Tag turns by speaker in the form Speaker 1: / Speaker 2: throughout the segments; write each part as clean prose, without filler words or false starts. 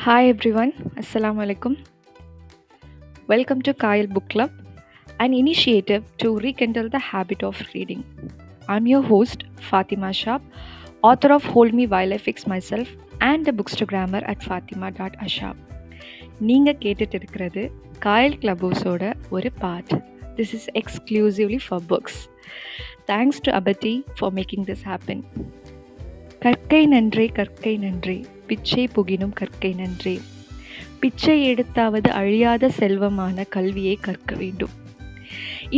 Speaker 1: Hi everyone, Assalamu alaikum. Welcome to Kayal Book Club, an initiative to rekindle the habit of reading. I'm your host, Fathima Ashab, author of Hold Me While I Fix Myself and a bookstagrammer at fathima.ashab. நீங்க கேட்டுட்டு இருக்கிறது காயல் கிளப்ஹவுஸோட ஒரு part. This is exclusively for books. Thanks to Abati for making this happen. கற்கை நன்றே கற்கை நன்றே பிச்சை புகினும் கற்கை நன்றே பிச்சை எடுத்தாவது அழியாத செல்வமான கல்வியை கற்க வேண்டும்.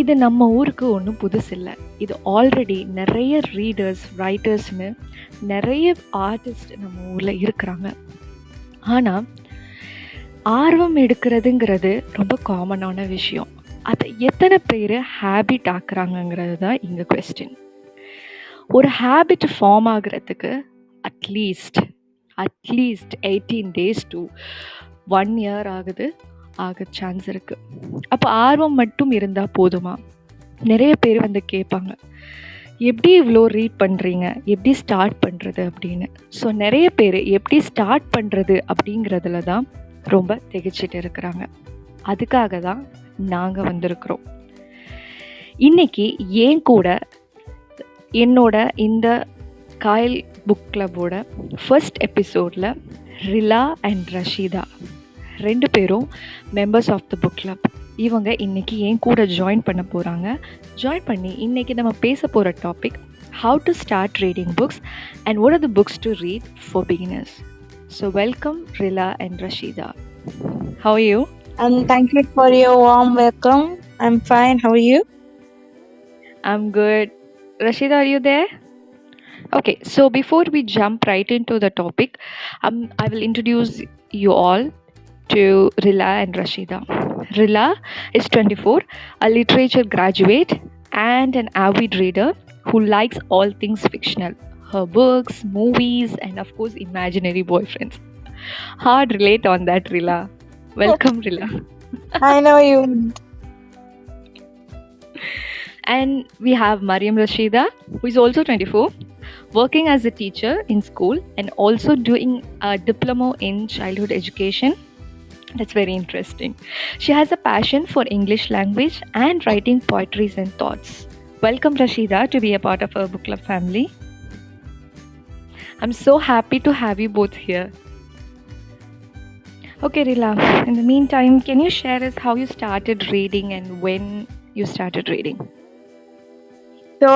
Speaker 1: இது நம்ம ஊருக்கு ஒன்றும் புதுசில்லை. இது ஆல்ரெடி நிறைய ரீடர்ஸ், ரைட்டர்ஸ்னு நிறைய ஆர்டிஸ்ட் நம்ம ஊரில் இருக்கிறாங்க. ஆனால் ஆர்வம் எடுக்கிறதுங்கிறது ரொம்ப காமனான விஷயம். அதை எத்தனை பேர் ஹேபிட் ஆக்குறாங்கங்கிறது தான் இங்கே கொஸ்டின். ஒரு ஹேபிட் ஃபார்ம் ஆகிறதுக்கு அட்லீஸ்ட் 18 days to 1 year ஆக சான்ஸ் இருக்குது. அப்போ ஆர்வம் மட்டும் இருந்தால் போதுமா? நிறைய பேர் வந்து கேட்பாங்க, எப்படி இவ்வளோ ரீட் பண்ணுறீங்க, எப்படி ஸ்டார்ட் பண்ணுறது அப்படின்னு. ஸோ நிறைய பேர் எப்படி ஸ்டார்ட் பண்ணுறது அப்படிங்கிறதுல தான் ரொம்ப திகைச்சிட்டு இருக்கிறாங்க. அதுக்காக தான் நாங்கள் வந்திருக்கிறோம். இன்னைக்கு ஏன் கூட என்னோட இந்த காயல் புக் கிளப்போட ஃபர்ஸ்ட் எபிசோடில் ரிலா அண்ட் ரஷீதா 2 பேரும் members of the book club. இவங்க இன்றைக்கி என் கூட ஜாயின் பண்ண போகிறாங்க. ஜாயின் பண்ணி இன்றைக்கி நம்ம பேச போகிற topic how to start reading books and what are the books to read for beginners. So welcome Rela and Rasheeda. How are you?
Speaker 2: Thank you for your warm welcome. I'm fine. How are you?
Speaker 1: I'm good. Rasheetha, are you there? Okay, so before we jump right into the topic, I will introduce you all to Rila and Rasheetha. Rila is 24, a literature graduate and an avid reader who likes all things fictional. Her books, movies, and of course imaginary boyfriends. Hard relate on that, Rila. Welcome, Rila.
Speaker 2: I know you.
Speaker 1: And we have Mariam Rasheetha, who is also 24, working as a teacher in school and also doing a diploma in childhood education. That's very interesting. She has a passion for English language and writing poetries and thoughts. Welcome, Rasheetha, to be a part of our book club family. I'm so happy to have you both here. Okay, Rila, in the meantime, can you share us how you started reading and when you started reading?
Speaker 2: So,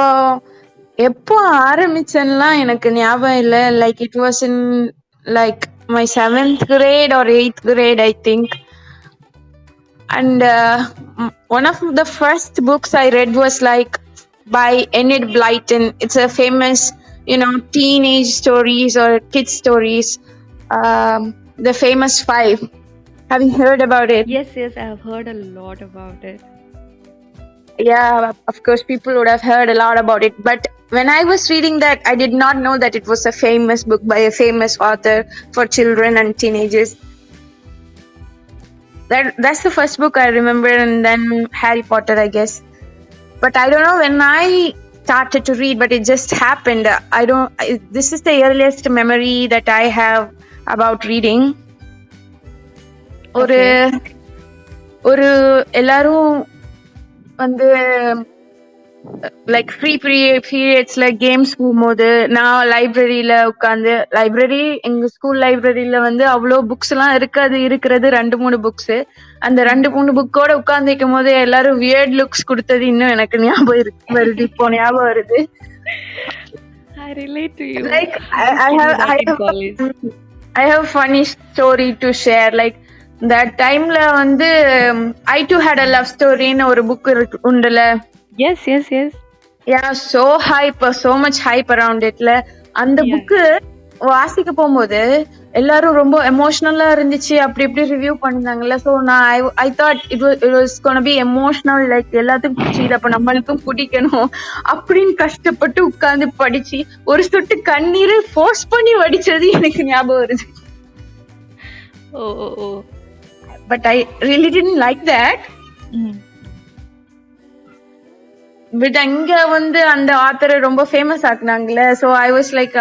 Speaker 2: எப்போ ஆரம்பிச்சேன்லாம் எனக்கு ஞாபகம் இல்லை. Like it was in like my 7th grade or 8th grade, I think. And one of the first books I read was like by Enid Blyton. It's a famous, teenage stories or kid stories. The famous 5. Have you heard about it?
Speaker 1: Yes, I have heard a lot about it.
Speaker 2: Yeah, of course, people would have heard a lot about it. But when I was reading that, I did not know that it was a famous book by a famous author for children and teenagers. That's the first book I remember, and then Harry Potter, I guess. But I don't know when I started to read, but it just happened. This is the earliest memory that I have about reading. ஒரு எல்லாரும் வந்து like free பீரியட்ஸ்ல games போகும்போது நான் library எங்க school லைப்ரரியில வந்து அவ்வளோ books எல்லாம் இருக்கிறது 2-3 புக்ஸ். அந்த 2-3 புக்கோட உட்கார்ந்துக்கும் போது எல்லாரும் வியர்ட் லுக்ஸ் கொடுத்தது இன்னும் எனக்கு ஞாபகம் வருது. இப்போ ஞாபகம் வருது.
Speaker 1: I relate to you.
Speaker 2: Like I have funny story to share. Like that timeல வந்து I too had a love story ன்னு ஒரு புக் உண்டுல.
Speaker 1: Yes.
Speaker 2: Yeah, so much hype around itல. அந்த புக்கு வாசிக்க போகும்போது எல்லாரும் ரொம்ப எமோஷனலா இருந்துச்சு, அப்படி இப்படி ரிவ்யூ பண்ணிருந்தாங்கல்ல. ஸோ நான் I thought it was gonna be emotional, like எல்லாத்துக்கும் பிடிச்சி அப்ப நம்மளுக்கும் பிடிக்கணும் அப்படின்னு கஷ்டப்பட்டு உட்கார்ந்து படிச்சு ஒரு சொட்டு கண்ணீர் ஃபோர்ஸ் பண்ணி வடிச்சது எனக்கு ஞாபகம் வருது. But I really didn't like that. But அங்க வந்து அந்த ஆத்தரை ரொம்ப ஃபேமஸ் ஆக்குனாங்கல்ல. ஸோ ஐ வாஸ் லைக்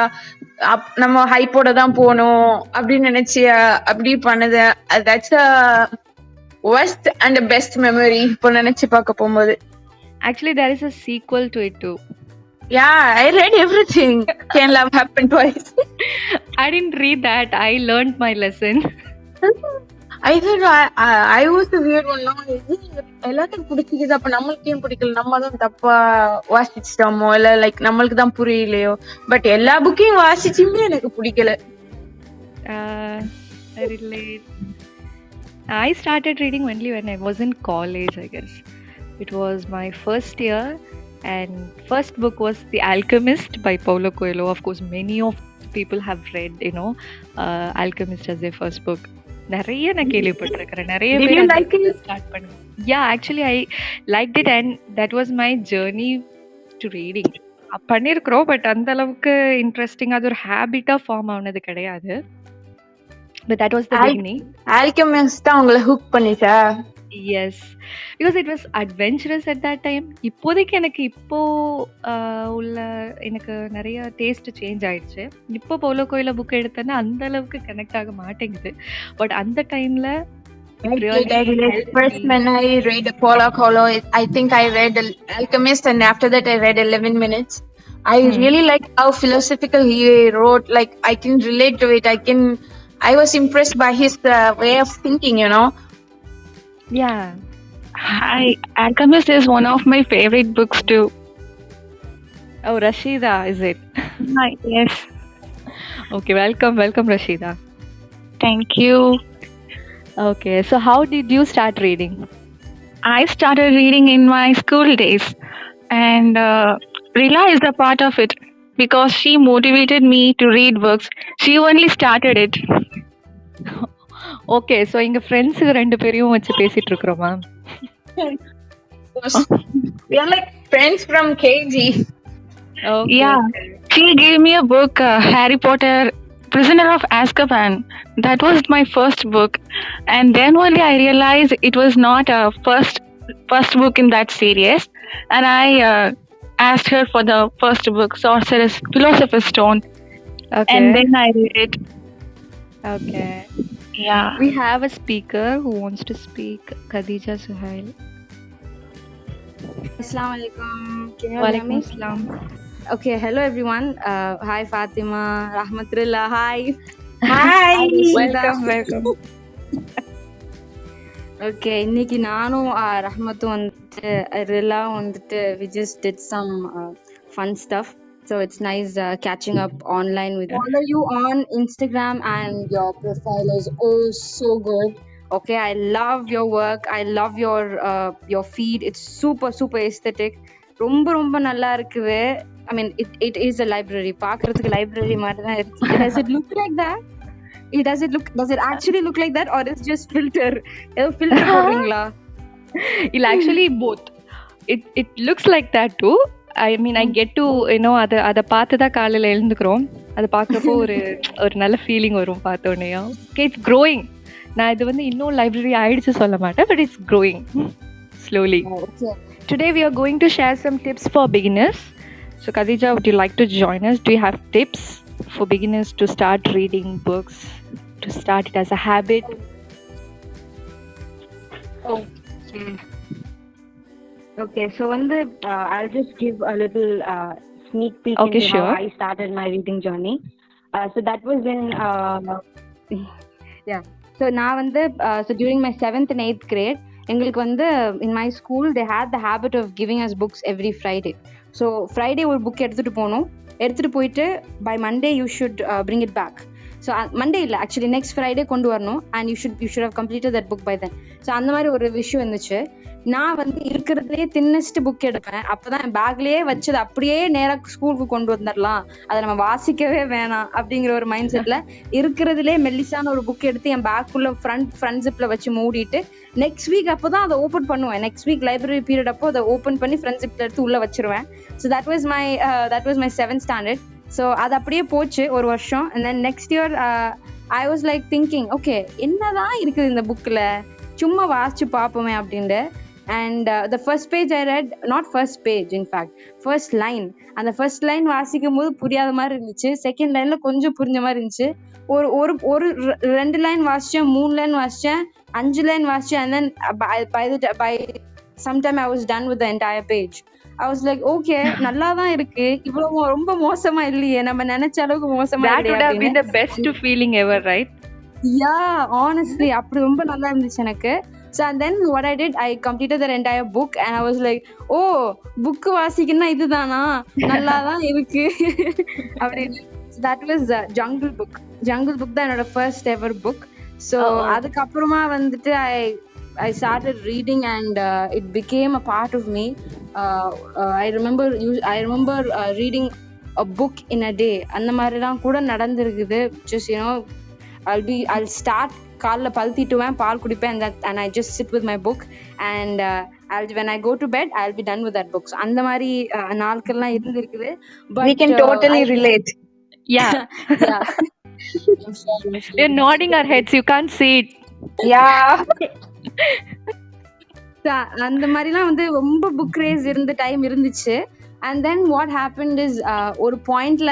Speaker 2: நம்ம ஹைப்போட தான் போகணும் அப்படின்னு நினைச்சு அப்படி பண்ணது. That's worst and the best memory இப்போ நினைச்சு பார்க்க போகும்போது.
Speaker 1: Actually, there is a sequel to it too.
Speaker 2: Yeah, I read everything. Can love happen twice?
Speaker 1: I didn't read that. I learned my lesson.
Speaker 2: I thought I was the weird one. எல்லாத்துக்கும் பிடிச்சிக்குது, அப்ப நம்மளுக்கு ஏன் பிடிக்கல, நம்ம தான் தப்பா வாசிச்சிட்டோமோ இல்ல like நம்மளுக்கு தான் புரியலையோ. பட் எல்லா புக்கையும் வாசிச்சுமே எனக்கு பிடிக்கல.
Speaker 1: I relate. I started reading only when I was in college, I guess. It was my first year, and first book was The Alchemist by Paulo Coelho. Of course, many of people have read, Alchemist as their first book. நிறைய நான் கேள்விப்பட்டிருக்கிறேன். நிறைய பேர் start பண்ணுவேன். Yeah, actually I liked it, and that was my journey to reading. பண்ணிருக்கிறோம், but அந்த அளவுக்கு interesting அது ஒரு ஹேபிட்டா ஃபார்ம் ஆனது கிடையாது. But that was the beginning.
Speaker 2: Alchemist தான் உங்களை hook பண்ணிச்சா?
Speaker 1: Yes, because it was adventurous at that time. இப்போதைக்கு எனக்கு இப்போ உள்ள எனக்கு நிறைய டேஸ்ட் சேஞ்ச் ஆயிடுச்சு. இப்போ பவுலோ கோயிலோ புக் எடுத்தேன்னா அந்த அளவுக்கு கனெக்ட் ஆக மாட்டேங்குது. பட் அந்த டைம்ல
Speaker 2: first when I read Paulo Coelho, I think I read Alchemist, and after that I read 11 minutes. I really like how philosophical he wrote. Like I can relate to it. I was impressed by his way of thinking,
Speaker 1: Yeah. Hi, Alchemist is one of my favorite books too. Oh, Rasheetha, is it? Hi, yes. Okay, welcome Rasheetha. Thank you. Okay, so how did you start reading? I started reading in my school days, and Rila is a part of it because she motivated me to read books. She only started it. Okay, so எங்க ஃப்ரெண்ட்ஸுக்கு 2 பேரையும் வச்சு பேசிட்டு இருக்கிறோமா?
Speaker 2: We are like friends from KG.
Speaker 1: Okay. Yeah, she gave me a book, Harry Potter, Prisoner of Azkaban. That was my first book, and then only I realized it was not a first book in that series, and I asked her for the first book, Sorcerer's Philosopher's Stone. Okay. And then I read it. Okay. Yeah. We have a speaker who wants to speak. Katheeja, Suhail.
Speaker 3: Assalamu alaikum.
Speaker 1: Walaikum assalam.
Speaker 3: Okay, hello everyone. Hi Fathima, Rahmath, Rila. Hi.
Speaker 2: Hi.
Speaker 3: Welcome. Okay, இன்னைக்கு நானும் ரஹ்மத்தும் வந்துட்டு ரிலா வந்துட்டு we just did some fun stuff. So it's nice catching up online with you. Follow you on Instagram, and your profile is so good. Okay, I love your work. I love your feed. It's super aesthetic. ரொம்ப நல்லா இருக்குது. I mean, it is a library. பார்க்கிறதுக்கு library மாதிரி தான் இருக்கு. Does it look like that? Does it actually look like that, or is just filter? ஏதோ filter போடுறீங்களா?
Speaker 1: It actually both. It looks like that too. I mean, I get to அதை பார்த்து தான் காலையில் எழுந்துக்கிறோம். அதை பார்க்குறப்போ ஒரு நல்ல ஃபீலிங் வரும் பார்த்தோன்னே. Okay, it's growing. நான் இது இன்னும் லைப்ரரி ஆயிடுச்சு சொல்ல மாட்டேன், but it's growing slowly.
Speaker 3: Okay.
Speaker 1: Today we are going to share some tips for beginners. So Katheeja, would you like to join us? Do you have tips for beginners to start reading books, to start it as a habit?
Speaker 3: Okay, so I'll just give a little sneak peek into how I started my reading journey. So that was in so நான் so during my 7th and 8th grade, எங்களுக்கு in my school they had the habit of giving us books every Friday. So Friday ஒரு book எடுத்துட்டு போயிட்டு by Monday you should bring it back. So Monday இல்ல, actually next Friday கொண்டு வரணும், and you should have completed that book by then. So அந்த மாதிரி ஒரு விஷயம் இருந்துச்சு. நான் இருக்கிறதுலே தின்னஸ்ட் புக் எடுப்பேன். அப்பதான் என் பேக்லயே வச்சது அப்படியே நேரா ஸ்கூலுக்கு கொண்டு வந்துடலாம், அதை நம்ம வாசிக்கவே வேணாம் அப்படிங்கிற ஒரு மைண்ட் செட்ல இருக்கிறதுலே மெல்லிசான ஒரு புக் எடுத்து என் பேக்குள்ள ஃப்ரண்ட் ஜிப்ல வச்சு மூடிட்டு நெக்ஸ்ட் வீக் அப்போதான் அதை ஓப்பன் பண்ணுவேன். நெக்ஸ்ட் வீக் லைப்ரரி பீரியட் அப்போ அதை ஓப்பன் பண்ணி ஃப்ரண்ட் ஜிப்ல எடுத்து உள்ள வச்சிருவேன். So that was my 7th standard. So அது அப்படியே போச்சு ஒரு வருஷம். and then next year I was like thinking, okay, என்னதான் இருக்குது இந்த புக்ல, சும்மா வாசிச்சு பார்ப்போமே அப்படின்ட்டு. and the first page I read, not first page, in fact first line, அந்த first line வாசிக்கும் போது புரியாத மாதிரி இருந்துச்சு. செகண்ட் லைன்ல கொஞ்சம் புரிஞ்ச மாதிரி இருந்துச்சு. ஒரு ஒரு ஒரு 2 லைன் வாசிச்சேன், 3 லைன் வாசிச்சேன், 5 லைன் வாசிச்சேன், and then by sometime I was done with the entire page. I was like, okay, நல்லா தான் இருக்கு, இவ்வளவு ரொம்ப மோசமா இல்லையே, நம்ம நினைச்ச அளவுக்கு மோசமா
Speaker 1: That
Speaker 3: இல்லையே
Speaker 1: would have been
Speaker 3: அப்படின்னு.
Speaker 1: the best feeling ever, right?
Speaker 3: Yeah, honestly அப்படி ரொம்ப நல்லா இருந்துச்சு எனக்கு. So and then what I did, I completed the entire book and I was like, oh, book வாசிக்கணும்னா இதுதானா, நல்லா தான் இருக்கு அப்படின்னு. So that was Jungle Book. Jungle Book தான் என்னோட first ever book. So அதுக்கப்புறமா வந்துட்டு I started reading and it became a part of me. I remember reading a book in a day. அந்த மாதிரிலாம் கூட நடந்திருக்குது. Just I'll start காலைல பல் தீட்டுவேன், பால் குடிப்பேன், and I just sit with my book and when I go to bed I'll be done with that book. So அந்த மாதிரி நாட்கள்லாம் இருந்திருக்குது. But
Speaker 2: we can totally relate.
Speaker 1: Yeah.
Speaker 3: Yeah.
Speaker 1: We're nodding our heads, you can't see it.
Speaker 2: Yeah.
Speaker 3: அந்த மாதிரிலாம் வந்து ரொம்ப book race இருந்த time இருந்துச்சு. And then what happened is ஒரு பாயிண்ட்ல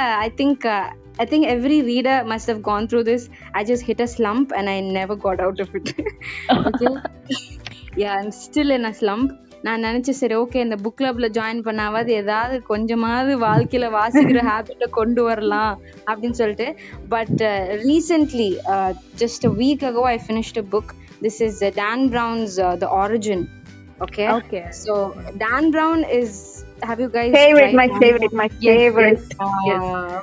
Speaker 3: I think every reader must have gone through this. I just hit a slump and I never got out of it. Okay. Yeah, I'm still in a slump. நான் நினைச்சேன், சரி okay, இந்த book கிளப்ல join பண்ணாவது ஏதாவது கொஞ்சமாவது வாழ்க்கையில வாசிக்கிற ஹேபிட்ட கொண்டு வரலாம் அப்படின்னு சொல்லிட்டு. But recently just a week ago I finished a book. This is Dan Brown's The Origin. Okay. So Dan Brown is, have you guys
Speaker 2: favorite, my favorite.
Speaker 1: Yes.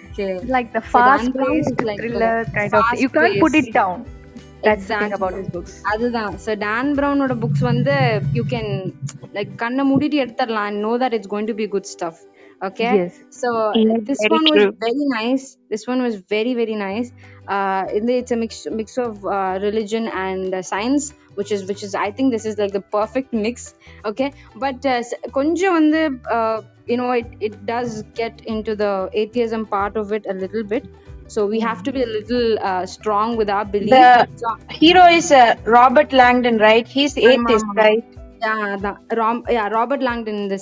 Speaker 3: Okay.
Speaker 1: Like the fast-paced thriller kind of thing. You can't put it down. That's the thing about his books.
Speaker 3: அதுதான். So Dan Brown oda books வந்து you can like கண்ணை மூடிட்டு எடுத்துடலாம் and know that it's going to be good stuff. Okay.
Speaker 1: Yes.
Speaker 3: So this one was very nice. This one was very, very nice. It's a mix of religion and science, which is I think this is like the perfect mix. Okay. But கொஞ்சம் வந்து it does get into the atheism part of it a little bit. So we have to be a little strong with our belief.
Speaker 2: The hero is Robert Langdon, right? He's atheist, right?
Speaker 3: Yeah, Robert Langdon, the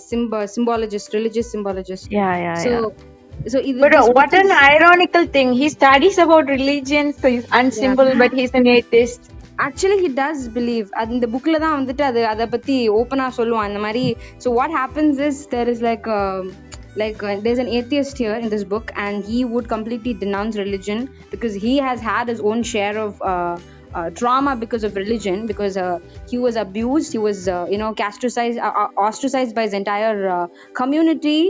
Speaker 3: symbologist, religious symbologist.
Speaker 1: Yeah.
Speaker 3: So
Speaker 2: but what an ironical thing. He studies about religion, so he's unsymbol, but he's an atheist.
Speaker 3: Actually he does believe. அந்த bookல தான் வந்துட்டு அதை பத்தி ஓப்பனா சொல்லுவான் அந்த மாதிரி. So what happens is there is like there's an atheist here in this book and he would completely denounce religion because he has had his own share of trauma because of religion, because he was abused, he was ostracized by his entire community,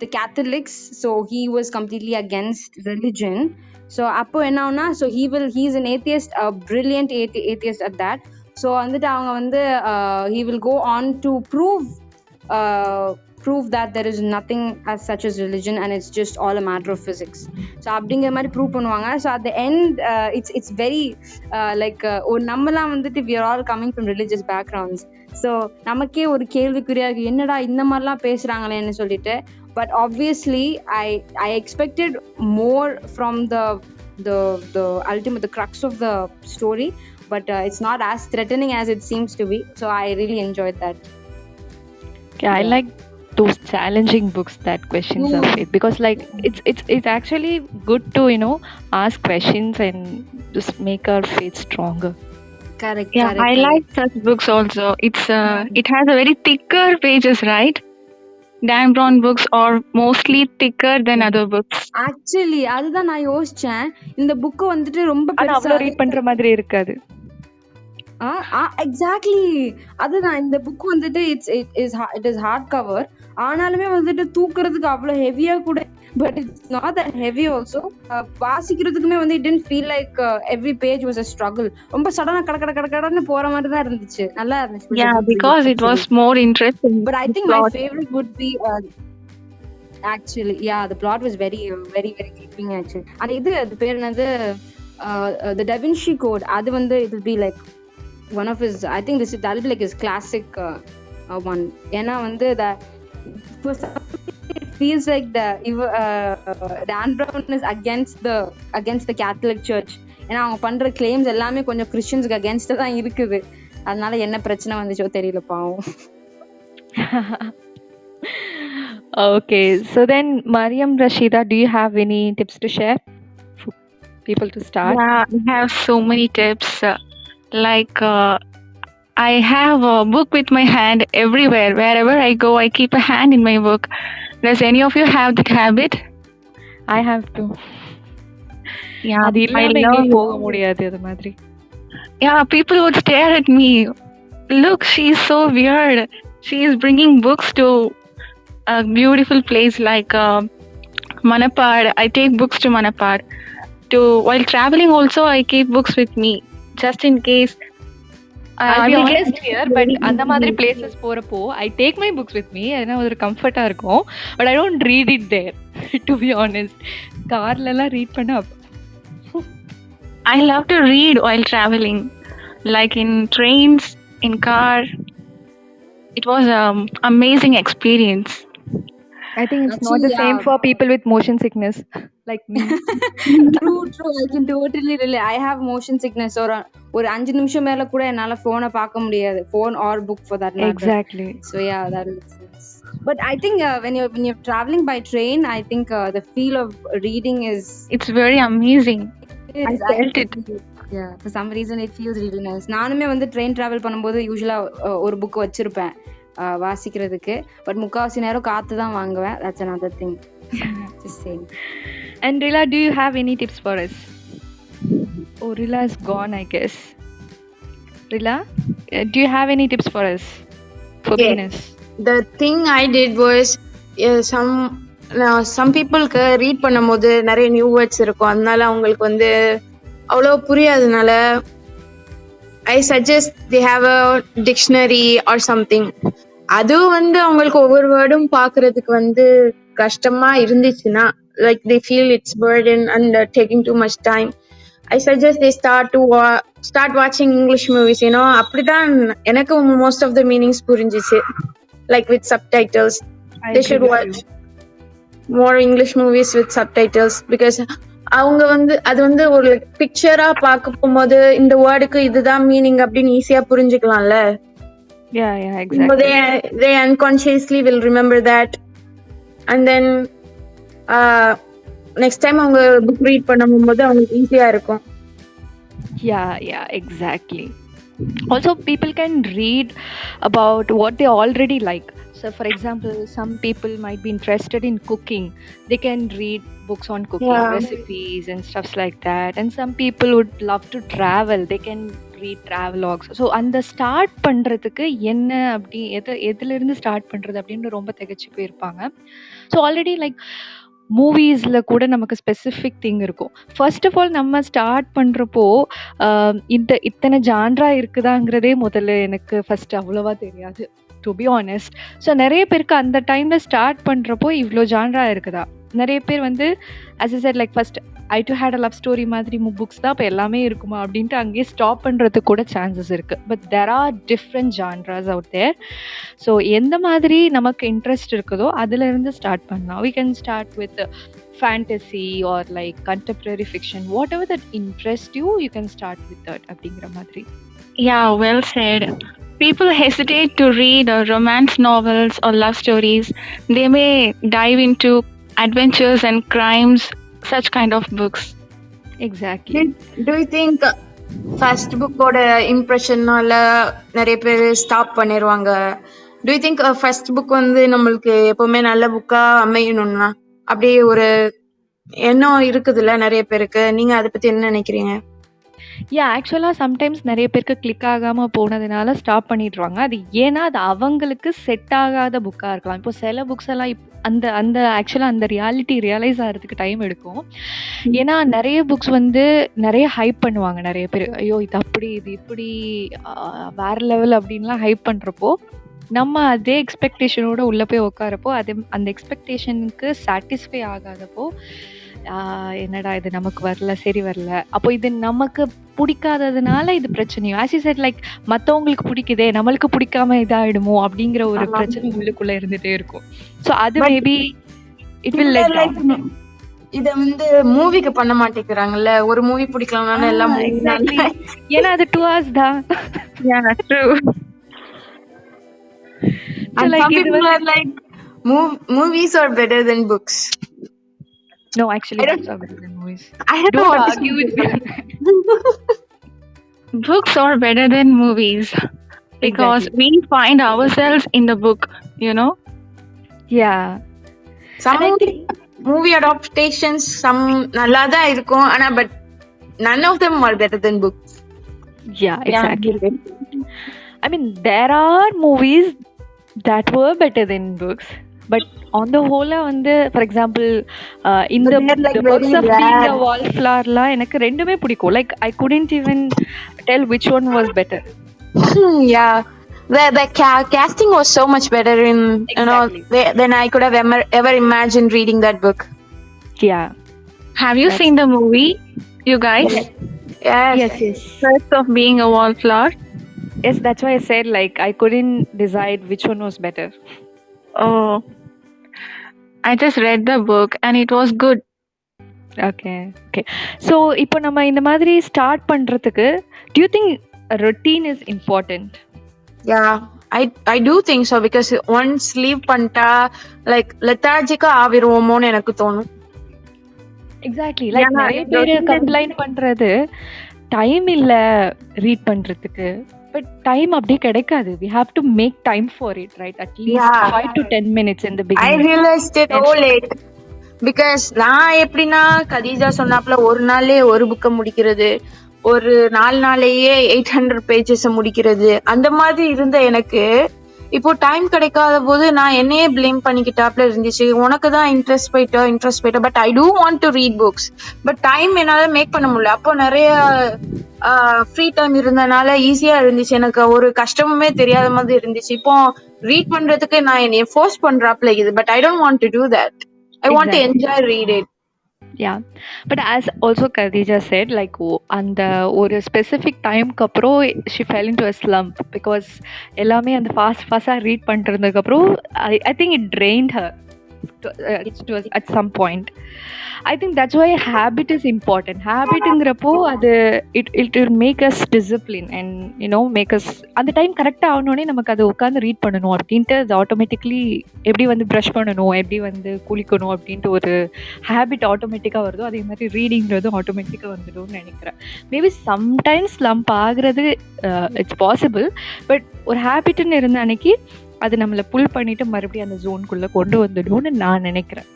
Speaker 3: the Catholics. So he was completely against religion. So appo enna avuna, so he's an atheist, a brilliant atheist at that. So வந்துட்டு அவங்க வந்து he will go on to prove that there is nothing as such as religion and it's just all a matter of physics. So அப்படிங்கிற மாதிரி prove பண்ணுவாங்க. So at the end it's very நம்மலாம் வந்துட்டு we are all coming from religious backgrounds. So நமக்கே ஒரு கேள்விக்குறியா இருக்கு, என்னடா இந்த மாதிரிலாம் பேசுறாங்களேன்னு சொல்லிட்டு. But obviously I expected more from the ultimate, the crux of the story, but it's not as threatening as it seems to be. So I really enjoyed that.
Speaker 1: Okay, I like those challenging books that questions our faith, because like it's actually good to ask questions and just make our faith stronger.
Speaker 3: Correct.
Speaker 4: I like such books also. It has a very thicker pages, right? Dan Brown books are mostly thicker than other books.
Speaker 3: Actually அதுதான் நான் யோசிச்சேன், இந்த book வந்துட்டு ரொம்ப
Speaker 1: பெருசா read பண்ற மாதிரி இருக்காது.
Speaker 3: எக்ஸாக்ட்லி அதுதான். இந்த புக் வந்துட்டு it is hard cover, ஆனாலுமே வந்துட்டு தூக்குறதுக்கு அவ்வளவு ஹெவியா கூட, but it's not that heavy also. வாசிக்கிறதுக்குமே வந்து it didn't feel like every page was a struggle. ரொம்ப சடனா கடன்னு போற மாதிரி தான் இருந்துச்சு, நல்லா இருந்துச்சு.
Speaker 4: Yeah, because it was more interesting.
Speaker 3: But I think my favorite would be actually, yeah, the plot was very very very gripping actually. And அது பேர் என்னது, the Da Vinci Code, அது வந்து it will be like one of his, I think that'll be like his classic one. ஏன்னா வந்து it feels like Dan Brown is against the Catholic Church. ஏன்னா அவங்க பண்ற claims எல்லாமே கொஞ்சம் கிறிஸ்டியன்ஸ்க்கு against தான் இருக்குது. அதனால என்ன பிரச்சனை வந்துச்சோ தெரியல பாவம்.
Speaker 1: Okay, so then Mariam, Rasheetha, do you have any tips to share for people to start?
Speaker 4: Yeah, I have so many tips. Like I have a book with my hand everywhere. Wherever I go, I keep a hand in my book. Does any of you have that habit?
Speaker 1: I have to.
Speaker 4: Yeah,
Speaker 1: அது
Speaker 4: I
Speaker 1: இல்லாம
Speaker 4: love
Speaker 1: எங்கேயும்
Speaker 4: it.
Speaker 1: போக முடியாது அது மாதிரி.
Speaker 4: Yeah, people would stare at me. Look, she's so weird. She is bringing books to a beautiful place like Manapad. I take books to Manapad. While traveling also, I keep books with me just in case.
Speaker 1: I'll
Speaker 4: I
Speaker 1: be
Speaker 4: will
Speaker 1: honest
Speaker 4: get
Speaker 1: here, but அந்த மாதிரி places போறப்போ I take my books with me. ஏன்னா ஒரு கம்ஃபர்ட்டா இருக்கும். But I don't read it there. To be honest, கார்ல எல்லாம் read பண்ண
Speaker 4: I love to read while traveling, like in trains, in car. It was an amazing experience.
Speaker 1: I think it's not
Speaker 3: Actually,
Speaker 1: the same
Speaker 3: yeah.
Speaker 1: for people with motion sickness like me.
Speaker 3: True. I can totally relate. I have motion sickness. ஒரு 5 நிமிஷம் மேல கூட என்னால போனை பார்க்க முடியாது. Phone or book for that matter.
Speaker 1: Exactly.
Speaker 3: So yeah, that makes sense. But I think when you're traveling by train, I think the feel of reading is.
Speaker 4: It's very amazing. I felt it.
Speaker 3: Yeah, for some reason it feels really nice. நானுமே வந்து train travel பண்ணும்போது யூசுவலா ஒரு book வச்சிருப்பேன் வாசிக்கிறதுக்கு. But முக்காவாசி நேரம் காத்து தான் வாங்குவேன். That's another thing. Just saying.
Speaker 1: And Rila, do you have any tips for us? Oh, Rila is gone, I guess. Rila, do you have any tips for us? For beginners?
Speaker 2: The thing I did was some people read பண்ணும்போது நிறைய new words இருக்கும், அதனால அவங்களுக்கு வந்து அவ்வளோ புரியாதனால I suggest they have a dictionary or something. அதுவும் வந்து அவங்களுக்கு ஒவ்வொரு வேர்டும் பார்க்கறதுக்கு வந்து கஷ்டமா இருந்துச்சுன்னா, like they feel it's burden and taking too much time, I suggest they start watching English movies. அப்படிதான் எனக்கு most of the meanings புரிஞ்சிச்சு, like with subtitles. They should watch more English movies with subtitles because அவங்க வந்து அது வந்து ஒரு பிக்சரா பார்க்க போகும்போது இந்த வேர்டுக்கு இதுதான் மீனிங் அப்படின்னு ஈஸியா புரிஞ்சுக்கலாம்ல.
Speaker 1: Yeah, exactly.
Speaker 2: They unconsciously will remember that, and then next time அவங்க book read பண்ணும்போது அவங்களுக்கு ஈஸியா இருக்கும்.
Speaker 1: Yeah, exactly. Also, people can read about what they already like. So, for example, some people might be interested in cooking. They can read books on cooking, recipes and stuff like that. And some people would love to travel. They can read travelogues. So, அந்த start பண்ணுறதுக்கு என்ன அப்படி எதுலேருந்து start பண்ணுறது அப்படின்னு ரொம்ப திகச்சு போயிருப்பாங்க. So already like மூவிஸில் கூட நமக்கு ஸ்பெசிஃபிக் திங் இருக்கும். ஃபர்ஸ்ட் ஆஃப் ஆல் நம்ம ஸ்டார்ட் பண்ணுறப்போ இத்தனை ஜான்ரா இருக்குதாங்கிறதே முதல்ல எனக்கு ஃபர்ஸ்ட் அவ்வளோவா தெரியாது, டு பி ஆனஸ்ட். ஸோ நிறைய பேருக்கு அந்த டைமில் ஸ்டார்ட் பண்ணுறப்போ இவ்வளோ ஜான்ரா இருக்குதா, நிறைய பேர் வந்து as I said like first I too had a love story மாதிரி புக்ஸ் தான் இப்போ எல்லாமே இருக்குமா அப்படின்ட்டு அங்கேயே ஸ்டாப் பண்ணுறதுக்கு கூட சான்சஸ் இருக்குது. But there are different genres out there. So எந்த மாதிரி நமக்கு இன்ட்ரெஸ்ட் இருக்குதோ அதுலேருந்து ஸ்டார்ட் பண்ணலாம். we can start with fantasy or like contemporary fiction, whatever that interests you, you can start with that அப்படிங்கிற மாதிரி.
Speaker 4: Yeah, well said. People hesitate to read romance novels or love stories. They may dive into adventures and crimes, such kind of books.
Speaker 1: Exactly.
Speaker 2: Do you think first book ஓட இம்ப்ரெஷனால நிறைய பேர் stop பண்ணிடுவாங்க? Do you think first book வந்து நம்மளுக்கு எப்பவுமே நல்ல புக்கா அமையணும்னா அப்படியே ஒரு எண்ணம் இருக்குதுல்ல நிறைய பேருக்கு? நீங்க அதை பத்தி என்ன நினைக்கிறீங்க?
Speaker 1: ஆக்சுவலாக சம்டைம்ஸ் நிறைய பேருக்கு கிளிக் ஆகாமல் போனதுனால ஸ்டாப் பண்ணிடுவாங்க. அது ஏன்னா அது அவங்களுக்கு செட் ஆகாத புக்காக இருக்கலாம். இப்போ சில புக்ஸ் எல்லாம் அந்த ஆக்சுவலாக அந்த ரியலைஸ் ஆகிறதுக்கு டைம் எடுக்கும். ஏன்னா நிறைய புக்ஸ் வந்து நிறைய ஹைப் பண்ணுவாங்க நிறைய பேர். ஐயோ இது அப்படி இது இப்படி வேற லெவல் அப்படின்லாம் ஹைப் பண்ணுறப்போ நம்ம அதே எக்ஸ்பெக்டேஷனோட உள்ளே போய் உட்காரப்போ அந்த எக்ஸ்பெக்டேஷனுக்கு சாட்டிஸ்ஃபை ஆகாதப்போ என்னடா இது நமக்கு வரல, சரி வரல, அப்போ இது நமக்கு பிடிக்காததுனால இது பிரச்சனையும். ஆஸ் யூ செட் லைக் மற்றவங்களுக்கு பிடிக்குதே நம்மளுக்கு பிடிக்காம இதாயிடுமோ அப்படிங்கிற ஒரு பிரச்சனை உள்ளுக்குள்ள இருந்துட்டே இருக்கும். ஸோ அது maybe it will let down.
Speaker 2: இத வந்து மூவிக்கு பண்ண மாட்டேங்கிறாங்கல்ல, ஒரு மூவி பிடிக்கலனால எல்லாம்
Speaker 1: ஏன்னா அது 2 hours தான்.
Speaker 4: Yeah, true.
Speaker 1: So
Speaker 2: And
Speaker 1: like
Speaker 2: some
Speaker 1: இது
Speaker 2: people
Speaker 1: வந்து
Speaker 2: are like, movies are better than books.
Speaker 1: no, actually
Speaker 2: I don't,
Speaker 1: books are better than movies.
Speaker 2: I don't know
Speaker 1: Don't
Speaker 2: what to
Speaker 1: argue
Speaker 2: say
Speaker 1: with
Speaker 2: to
Speaker 1: me.
Speaker 2: that.
Speaker 4: Books are better than movies because
Speaker 1: Exactly.
Speaker 4: we find ourselves in the book, you know?
Speaker 1: Yeah.
Speaker 2: Some
Speaker 1: And I think
Speaker 2: movie adaptations, some நல்லா தான் இருக்கும் ஆனா but none of them are better than books.
Speaker 1: yeah,
Speaker 4: Yeah,
Speaker 1: exactly. I mean, there are movies that were better than books, but on the whole வந்து for example in
Speaker 2: But
Speaker 1: the
Speaker 2: they're like
Speaker 1: the
Speaker 2: very
Speaker 1: perks of being
Speaker 2: rare.
Speaker 1: a wallflower எனக்கு ரெண்டுமே பிடிக்கும். Like I couldn't even tell which one was better.
Speaker 2: Yeah, the casting was so much better in
Speaker 1: Exactly.
Speaker 2: than I could have ever imagined reading that book.
Speaker 1: Yeah.
Speaker 4: have you
Speaker 1: That's
Speaker 4: seen the movie, you guys?
Speaker 1: yes.
Speaker 2: Yes.
Speaker 1: Yes.
Speaker 4: First of being a wallflower.
Speaker 1: Yes, that's why I said like I couldn't decide which one was better.
Speaker 4: Oh, I just read the book and it was good.
Speaker 1: Okay. So இப்போ நம்ம இந்த மாதிரி start பண்றதுக்கு do you think a routine is important?
Speaker 2: Yeah, I do think so because once leave பண்ணிட்டா like lethargic ஆவிருவோமோன்னு எனக்கு தோணும்.
Speaker 1: Exactly like
Speaker 4: Yeah,
Speaker 1: நிறைய
Speaker 4: the
Speaker 1: பேர்
Speaker 4: routine is
Speaker 1: கம்ப்ளைண்ட் பண்றது டைம் இல்ல ரீட் பண்றதுக்கு பட் டைம் அப்படியே கிடைக்காது we have to make time for it right at least
Speaker 2: Yeah,
Speaker 1: 5 to 10 minutes in the
Speaker 2: I
Speaker 1: beginning.
Speaker 2: realized it so late because நான் எப்படின்னா கதீஜா சொன்னாப்ல ஒரு நாள்லயே ஒரு புக்கை முடிக்கிறது, ஒரு 4 நாளையே 800 pages முடிக்கிறது, அந்த மாதிரி இருந்த எனக்கு இப்போ டைம் கிடைக்காத போது நான் என்னையே பிளேம் பண்ணிக்கிட்டாப்ல இருந்துச்சு. உனக்கு தான் இன்ட்ரெஸ்ட் போயிட்டா but I do want to read books but time என்னால மேக் பண்ண முடியல. அப்போ நிறைய ஃப்ரீ டைம் இருந்தனால ஈஸியா இருந்துச்சு, எனக்கு ஒரு கஷ்டமுமே தெரியாத மாதிரி இருந்துச்சு. இப்போ ரீட் பண்றதுக்கு நான் என்னைய ஃபோர்ஸ் பண்றாப்ல இது but I don't want to do that. I want to
Speaker 1: Exactly.
Speaker 2: enjoy read it.
Speaker 1: Yeah, but as also Katheeja said like அந்த ஒரு ஸ்பெசிஃபிக் டைம்க்கு அப்புறம் she fell into a slump because எல்லாமே அந்த ஃபாஸ்டா ரீட் பண்ணிட்டு இருந்ததுக்கு அப்புறம் I think it drained her at some point. I think that's why habit is important. Habitங்கிறப்போ அது it will make us discipline and you know make us அந்த time கரெக்டாக ஆகணுன்னே நமக்கு அதை உட்காந்து ரீட் பண்ணணும் அப்படின்ட்டு அது ஆட்டோமேட்டிக்லி எப்படி வந்து ப்ரஷ் பண்ணணும் எப்படி வந்து குளிக்கணும் அப்படின்ட்டு ஒரு ஹேபிட் ஆட்டோமேட்டிக்காக வருதோ அதே மாதிரி ரீடிங்கிறதும் ஆட்டோமேட்டிக்காக வந்துடும்னு நினைக்கிறேன். மேபி சம்டைம்ஸ் ஸ்லம்ப் ஆகுறது இட்ஸ் பாசிபிள் பட் ஒரு ஹேபிட்னு இருந்த அன்னைக்கு அது நம்மளை புல் பண்ணிட்டு மறுபடியும் அந்த ஜோனுக்குள்ள கொண்டு வந்துடும்னு நான் நினைக்கிறேன்.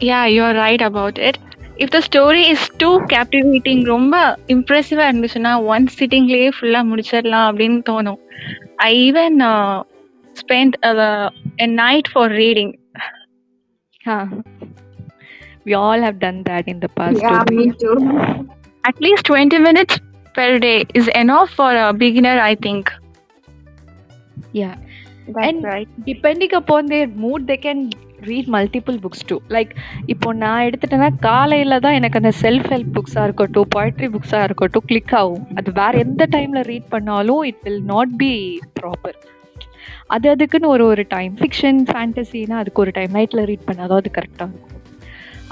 Speaker 4: Yeah, you're right about it. If the story is too captivating, ரொம்ப இம்ப்ரெசிவா இருந்துச்சுன்னா ஒன் சிட்டிங்லேயே ஃபுல்லா முடிச்சிடலாம் அப்படின்னு தோணும். I even spent a night for reading.
Speaker 1: We all have done that in the past.
Speaker 2: Yeah,
Speaker 1: too.
Speaker 2: me too.
Speaker 4: At least 20 minutes per day is enough for a beginner, I think.
Speaker 1: Yeah.
Speaker 4: That's
Speaker 1: and
Speaker 4: right.
Speaker 1: depending upon their mood they can read multiple books too. Like இப்போ நான் எடுத்துட்டேன்னா காலையில தான் எனக்கு அந்த self help புக்ஸாக இருக்கட்டும் poetry புக்ஸாக இருக்கட்டும் click ஆகும். அது வேற எந்த டைமில் ரீட் பண்ணாலும் it will not be proper. அதுக்குன்னு ஒரு டைம் ஃபிக்ஷன் ஃபேண்டசினா அதுக்கு ஒரு டைம் நைட்டில் ரீட் பண்ணாதான் அது கரெக்டாக இருக்கும்.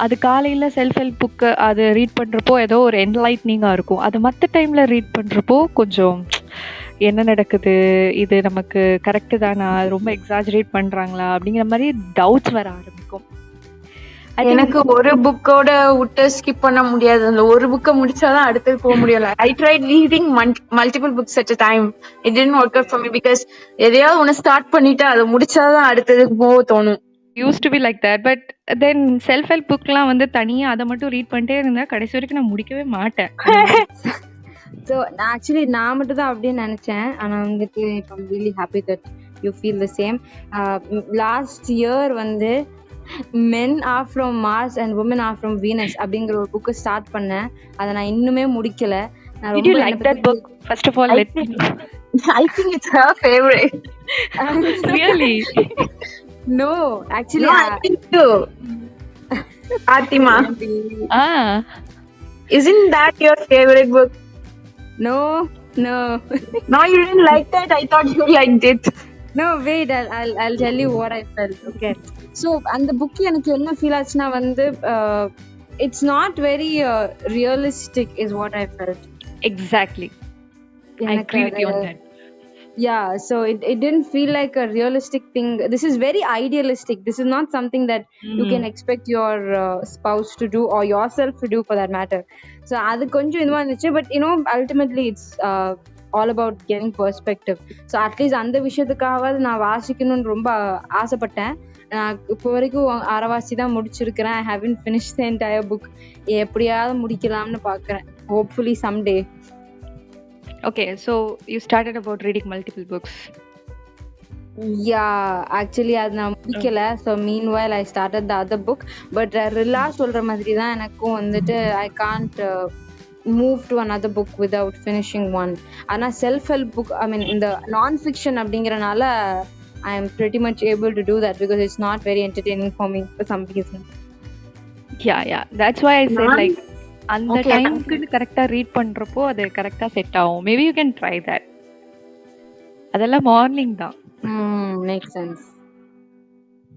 Speaker 1: அது காலையில் செல்ஃப் ஹெல்ப் புக்கு அது ரீட் பண்ணுறப்போ ஏதோ ஒரு என்லைட்னிங்காக இருக்கும். அது மற்ற டைமில் ரீட் பண்ணுறப்போ கொஞ்சம் என்ன நடக்குது, இது நமக்கு கரெக்டு தானா, ரொம்ப எக்ஸாஜரேட் பண்ணுறாங்களா அப்படிங்கிற மாதிரி டவுட்ஸ் வர ஆரம்பிக்கும்.
Speaker 2: எனக்கு ஒரு புக்கோட விட்டு ஸ்கிப் பண்ண முடியாது. அந்த ஒரு புக்கை முடிச்சாதான் அடுத்தது போக முடியல. I tried reading multiple books at a time. It didn't work out for me because எதையாவது ஒன்று ஸ்டார்ட் பண்ணிட்டு அதை முடிச்சாதான் அடுத்ததுக்கு போக தோணும்.
Speaker 1: Used to be like that but then self help புக்லாம் வந்து தனியாக அதை மட்டும் ரீட் பண்ணிட்டே இருந்தால் கடைசி வரைக்கும் நான் முடிக்கவே மாட்டேன்.
Speaker 3: ஸோ ஆக்சுவலி நான் மட்டும் தான் அப்படின்னு நினச்சேன். ஆனால் வந்துட்டு இப்போ I'm really happy that you feel the same. Last year வந்து men are from Mars and women are from Venus அப்படிங்கிற ஒரு புக்கை ஸ்டார்ட் பண்ணேன். அதை நான் இன்னுமே முடிக்கல. நான்
Speaker 1: Did you like that book? First of all, let me know.
Speaker 2: I think it's her favorite.
Speaker 1: Really?
Speaker 3: No, actually,
Speaker 2: No, I think too. Fathima, isn't that your favorite book?
Speaker 3: no.
Speaker 2: No, you didn't like that. I thought you liked it.
Speaker 3: No, wait, I'll tell you what I felt. Okay. So, அந்த book எனக்கு என்ன feel ஆச்சுன்னா வந்து it's not very realistic is what I felt.
Speaker 1: Exactly. I agree with you on that.
Speaker 3: Yeah, so it didn't feel like a realistic thing. This is very idealistic. This is not something that you can expect your spouse to do or yourself to do for that matter. So அது கொஞ்சம் இதுவா இருந்துச்சு. But ultimately it's all about getting perspective. So at least அந்த விஷயத்துக்காவது நான் வாசிக்கணும்னு ரொம்ப ஆசைப்பட்டேன். நான் இப்போ வரைக்கும் அரைவாசி தான் முடிச்சிருக்கிறேன். I haven't finished the entire book. எப்படியாவது முடிக்கலாம்னு பார்க்கிறேன். Hopefully someday.
Speaker 1: Okay, so you started about reading multiple books.
Speaker 3: Yeah, actually அது நான் முடிக்கல. So meanwhile I started the other book. But Rila சொல்ற மாதிரி தான் எனக்கும் வந்துட்டு I can't move to another book without finishing one. ஆனா self help book, I mean இந்த non fiction அப்படிங்கறனால I am pretty much able to do that because it's not very entertaining for me for some reason.
Speaker 1: Yeah, that's why I said like அந்த டைம்க்கு கரெக்டா read பண்றப்போ அது கரெக்டா set ஆகும். Maybe you can try that. அதெல்லாம் morning தான்.
Speaker 3: Makes sense.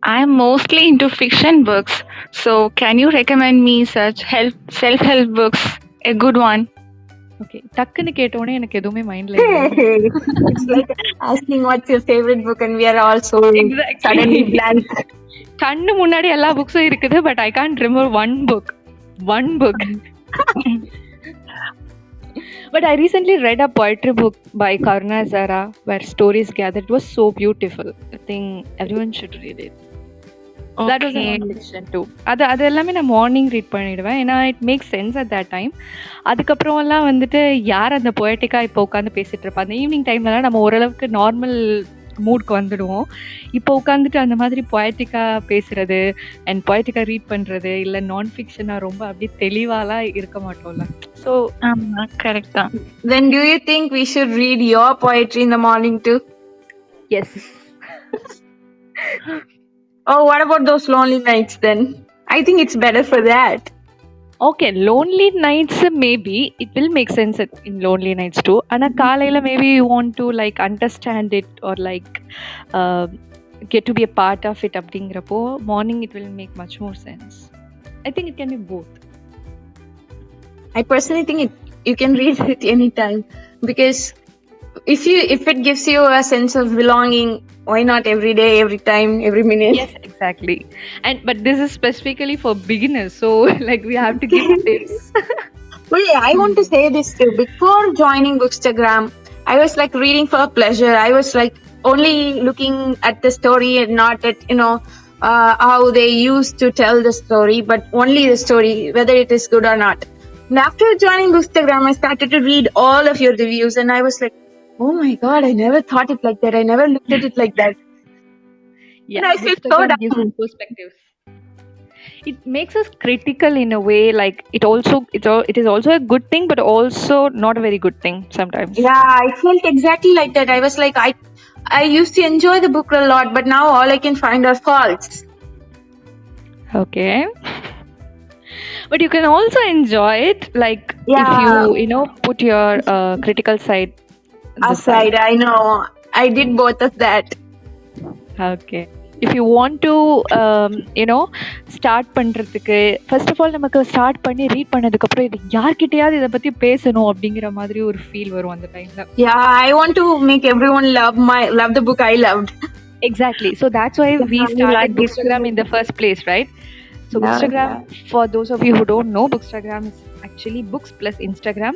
Speaker 4: I'm mostly into fiction books, so can you recommend me such self-help books? A good one.
Speaker 1: Okay, டக்குன்னு கேட்டோனே எனக்கு எதுவுமே மைண்ட்ல
Speaker 2: It's like asking what's your favorite book and we are also suddenly blank.
Speaker 1: கண்ணு முன்னாடி எல்லா புக்ஸும் இருக்குது, but I can't remember one book. But I recently read a poetry book by Karuna Zara where stories gathered. It was so beautiful. I think everyone should read it. Okay. That was a non-fiction too. அது எல்லாமே நான் morning read பண்ணிடுவேன். ஏன்னா it make sense at that time. அதுக்கப்புறம் எல்லாம் வந்துட்டு யார் அந்த பொயட்டிக்கா இப்போ உட்காந்து பேசிட்டு இருப்பா. அந்த ஈவினிங் டைம்லலாம் நம்ம ஓரளவுக்கு நார்மல் மூட்க்கு வந்துடுவோம். இப்போ உட்காந்துட்டு அந்த மாதிரி பொயட்டிக்கா பேசுறது அண்ட் பொயட்டிக்கா ரீட் பண்றது இல்ல நான் ஃபிக்ஷனா ரொம்ப அப்படியே தெளிவாலாம் இருக்க மாட்டோம்ல. ஸோ
Speaker 4: கரெக்ட் தான்.
Speaker 2: Then do you think we should read your poetry in the morning too?
Speaker 1: Yes.
Speaker 2: Oh, what about those lonely nights then? I think it's better for that.
Speaker 1: Okay, lonely nights maybe it will make sense in lonely nights too. Ana kaalaila maybe you want to like understand it or like get to be a part of it abdingrappo morning it will make much more sense. I think it can be both.
Speaker 2: I personally think you can read it anytime because if it gives you a sense of belonging, why not every day, every time, every minute?
Speaker 1: Yes, exactly. But this is specifically for beginners, so like we have to give tips.
Speaker 2: Well, I want to say this too. Before joining Bookstagram, I was like reading for pleasure. I was like only looking at the story and not at how they used to tell the story, but only the story, whether it is good or not. And after joining Bookstagram, I started to read all of your reviews, and I was like, oh my god, I never thought it like that. I never looked at it like that.
Speaker 1: Yeah,
Speaker 2: and I feel so down.
Speaker 1: Perspectives. It makes us critical in a way, like it is also a good thing, but also not a very good thing sometimes.
Speaker 2: Yeah, I felt exactly like that. I was like, I used to enjoy the book a lot, but now all I can find are faults.
Speaker 1: Okay. But you can also enjoy it, like if you put your critical side
Speaker 2: aside. I know. I did both of that.
Speaker 1: Okay. If you want to start பண்றதுக்கு first of all நமக்கு start பண்ணி read பண்ணதுக்கு அப்புறம் இது யார்கிட்டயாவது இதை பத்தி பேசணும் அப்படிங்கிற மாதிரி ஒரு ஃபீல் வரும் அந்த டைம்ல.
Speaker 2: Yeah, I want to make everyone love the book I loved.
Speaker 1: Exactly. So that's why we started Bookstagram in the first place, right? So Bookstagram, for those of you who don't know, Bookstagram is actually books plus Instagram.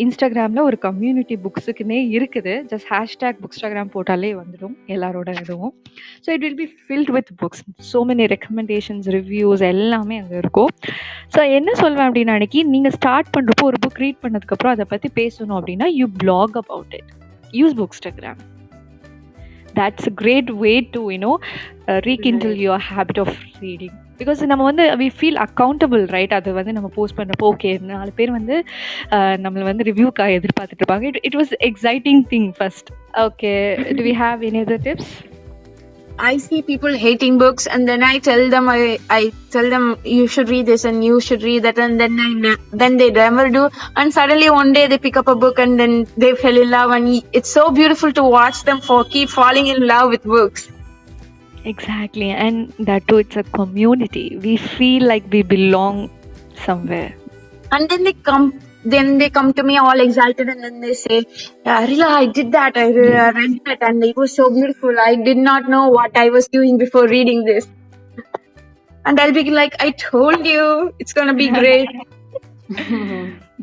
Speaker 1: Instagramல ஒரு community புக்ஸுக்குன்னே இருக்குது. Just hashtag Bookstagram போட்டாலே வந்துடும் எல்லாரோட இதுவும். So it will be filled with books. So many recommendations, reviews எல்லாமே அங்கே இருக்கும். So என்ன சொல்வேன் அப்படின்னா, அன்னைக்கு நீங்கள் ஸ்டார்ட் பண்ணுறப்போ ஒரு புக் ரீட் பண்ணதுக்கப்புறம் அதை பற்றி பேசணும் அப்படின்னா you blog about it. Use Bookstagram. That's a great way to rekindle your habit of reading, because நம்ம வந்து we feel accountable, right? அது வந்து நம்ம போஸ்ட் பண்றப்போ ஓகே 4 பேர் வந்து நம்மள வந்து ரிவ்யூக்காக எதிர்பார்த்துட்டு இருப்பாங்க. It was exciting thing first. Okay, do we have any other tips?
Speaker 2: I see people hating books, and then I tell them you should read this and you should read that, and then they never do, and suddenly one day they pick up a book and then they fell in love, and it's so beautiful to watch them keep falling in love with books.
Speaker 1: Exactly, and that too, it's a community. We feel like we belong somewhere,
Speaker 2: and then they then they come to me all excited and then they say, Rila, I did that, I read that and it was so beautiful, I did not know what I was doing before reading this. And I'll be like, I told you it's gonna be great.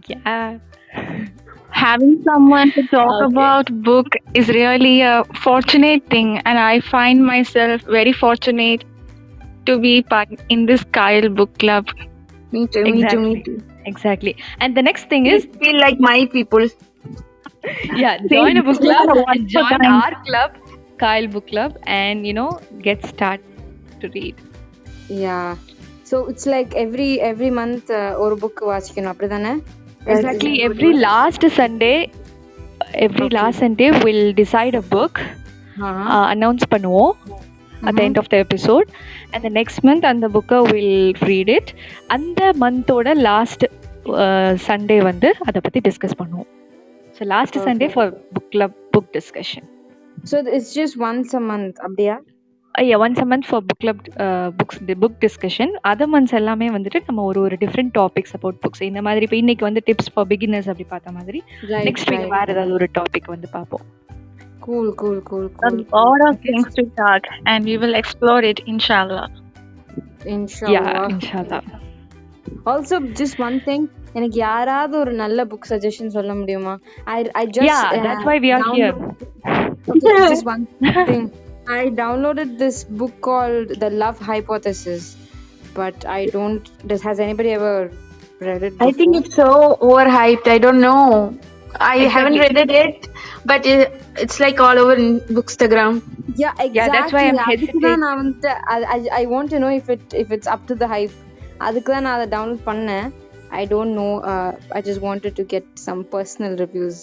Speaker 1: Yeah.
Speaker 4: Having someone to talk
Speaker 1: Okay.
Speaker 4: about book is really a fortunate thing, and I find myself very fortunate to be part in this Kayal book club.
Speaker 2: Me too.
Speaker 1: Exactly. And the next thing is,
Speaker 2: Feel like my people.
Speaker 1: yeah, join a book club
Speaker 4: Once
Speaker 1: and
Speaker 4: upon a
Speaker 1: join
Speaker 4: time.
Speaker 1: our club, Kyle Book Club, and get started to read.
Speaker 3: Yeah. So it's like every month ஒரு book வாசிக்கணும் அப்படிதானே?
Speaker 1: Exactly. Every last Sunday we'll decide a book, announce பண்ணுவோம் at the end of the episode, and the next month அந்த book will read it. அந்த month-ஓட last Sunday வந்து அதை பத்தி discuss பண்ணுவோம். So last Sunday for book club book discussion.
Speaker 3: So it's just once a month அப்படியா?
Speaker 1: Yeah, once a month for book club book discussion. Other months எல்லாமே வந்துட்டு நம்ம ஒரு different topics about books. இந்த மாதிரி இப்போ இன்னைக்கு வந்து tips for beginners அப்படி பார்த்த மாதிரி next week வேற ஏதாவது ஒரு topic வந்து பார்ப்போம்.
Speaker 3: Cool.
Speaker 4: A lot of things to talk and we will explore it inshallah.
Speaker 1: Yeah, inshallah.
Speaker 3: Also just one thing, எனக்கு யாராவது ஒரு நல்ல book suggestion சொல்ல முடியுமா? I just
Speaker 1: that's why we are here.
Speaker 3: Okay, just one thing. I downloaded this book called The Love Hypothesis, but has anybody ever read it before?
Speaker 2: I think it's so overhyped. I don't know. I haven't read it, but it's like all over in Bookstagram.
Speaker 3: Yeah, exactly.
Speaker 1: Yeah, that's why I'm hesitating.
Speaker 3: I want to know if it's up to the hype. அதுக்கு தான் நான் அதை download பண்ணேன். I don't know. I just wanted to get some personal reviews.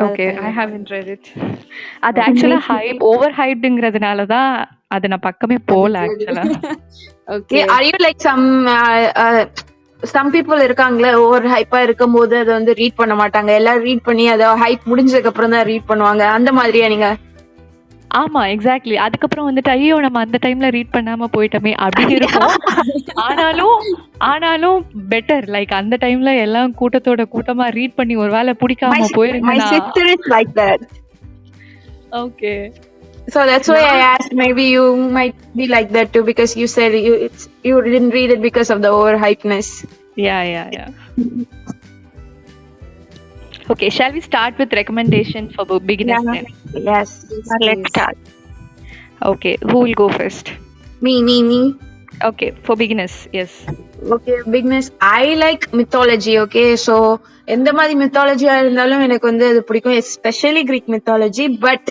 Speaker 1: Okay, I haven't read it. அது ஆக்சுவலா hype over ஹைப்டுங்கிறதுனால தான் அது நான் பக்கமே போல ஆக்சுவலா.
Speaker 3: Okay.
Speaker 2: Are you like some people இருக்காங்களே ஓவர் ஹைப்பா இருக்கும்போது அதை வந்து ரீட் பண்ண மாட்டாங்க, எல்லாரும் ரீட் பண்ணி அதை ஹைப் முடிஞ்சதுக்கு அப்புறம் தான் ரீட் பண்ணுவாங்க, அந்த மாதிரியா நீங்க?
Speaker 1: ஆமா, எக்ஸாக்ட்லி. அதுக்கப்புறம் வந்துட்டு ஐயோ நம்ம அந்த டைம்ல ரீட் பண்ணாம போயிட்டோமே அப்படின்னு இருக்கும். ஆனாலும் பெட்டர், லைக் அந்த டைம்ல எல்லாம் கூட்டமா ரீட் பண்ணி ஒரு வேளை பிடிக்காம போயிருங்க.
Speaker 2: My sister is like that.
Speaker 1: Okay.
Speaker 2: So that's why I asked, maybe you might be like that too, because you said you didn't read it because of the overhypeness.
Speaker 1: Yeah. Okay, shall we start with recommendation for beginners then?
Speaker 2: Yes.
Speaker 4: Let's start.
Speaker 1: Okay, who will go first?
Speaker 2: Me.
Speaker 1: Okay, for beginners, yes.
Speaker 2: Okay, beginners, I like mythology. Okay, so எந்த மாதிரி mythology-ஆ இருந்தாலும் எனக்கு வந்து அது பிடிக்கும், especially Greek mythology. But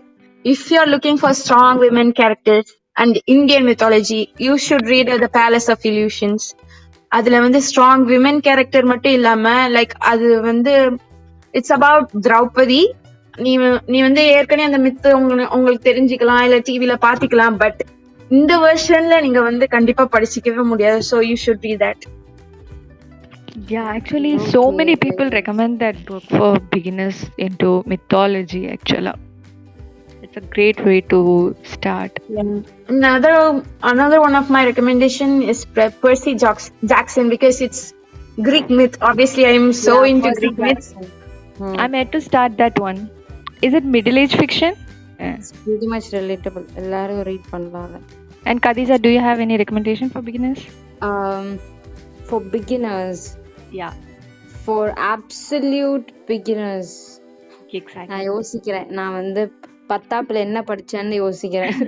Speaker 2: if you're looking for strong women characters and Indian mythology, you should read The Palace of Illusions. அதுல வந்து strong women character மட்டும் இல்லாம லைக் அது வந்து இட்ஸ் அபவுட் திரௌபதி. நீ வந்து ஏற்கனவே அந்த மித்து உங்களுக்கு தெரிஞ்சுக்கலாம், இல்ல டிவில பாத்துக்கலாம், பட் இந்த வெர்ஷன்ல நீங்க வந்து கண்டிப்பா படிச்சிக்கவே முடியாது. So you should read that.
Speaker 1: Yeah, actually so many people recommend that book for beginners into mythology actually. It's a great way to start.
Speaker 2: Another one of my recommendation is Percy Jackson, because it's Greek myth. Obviously I am so into Greek myth.
Speaker 1: I'm yet to start that one. Is it middle-age fiction?
Speaker 3: It's pretty much relatable. எல்லாரும் read பண்ணலாம்.
Speaker 1: And Katheeja, do you have any recommendation for beginners?
Speaker 3: For beginners.
Speaker 1: Yeah.
Speaker 3: For absolute beginners.
Speaker 1: Exactly.
Speaker 3: நான் யோசிக்கிறேன், நான் வந்து 10th என்ன படிச்சேன்னு யோசிக்கிறேன்.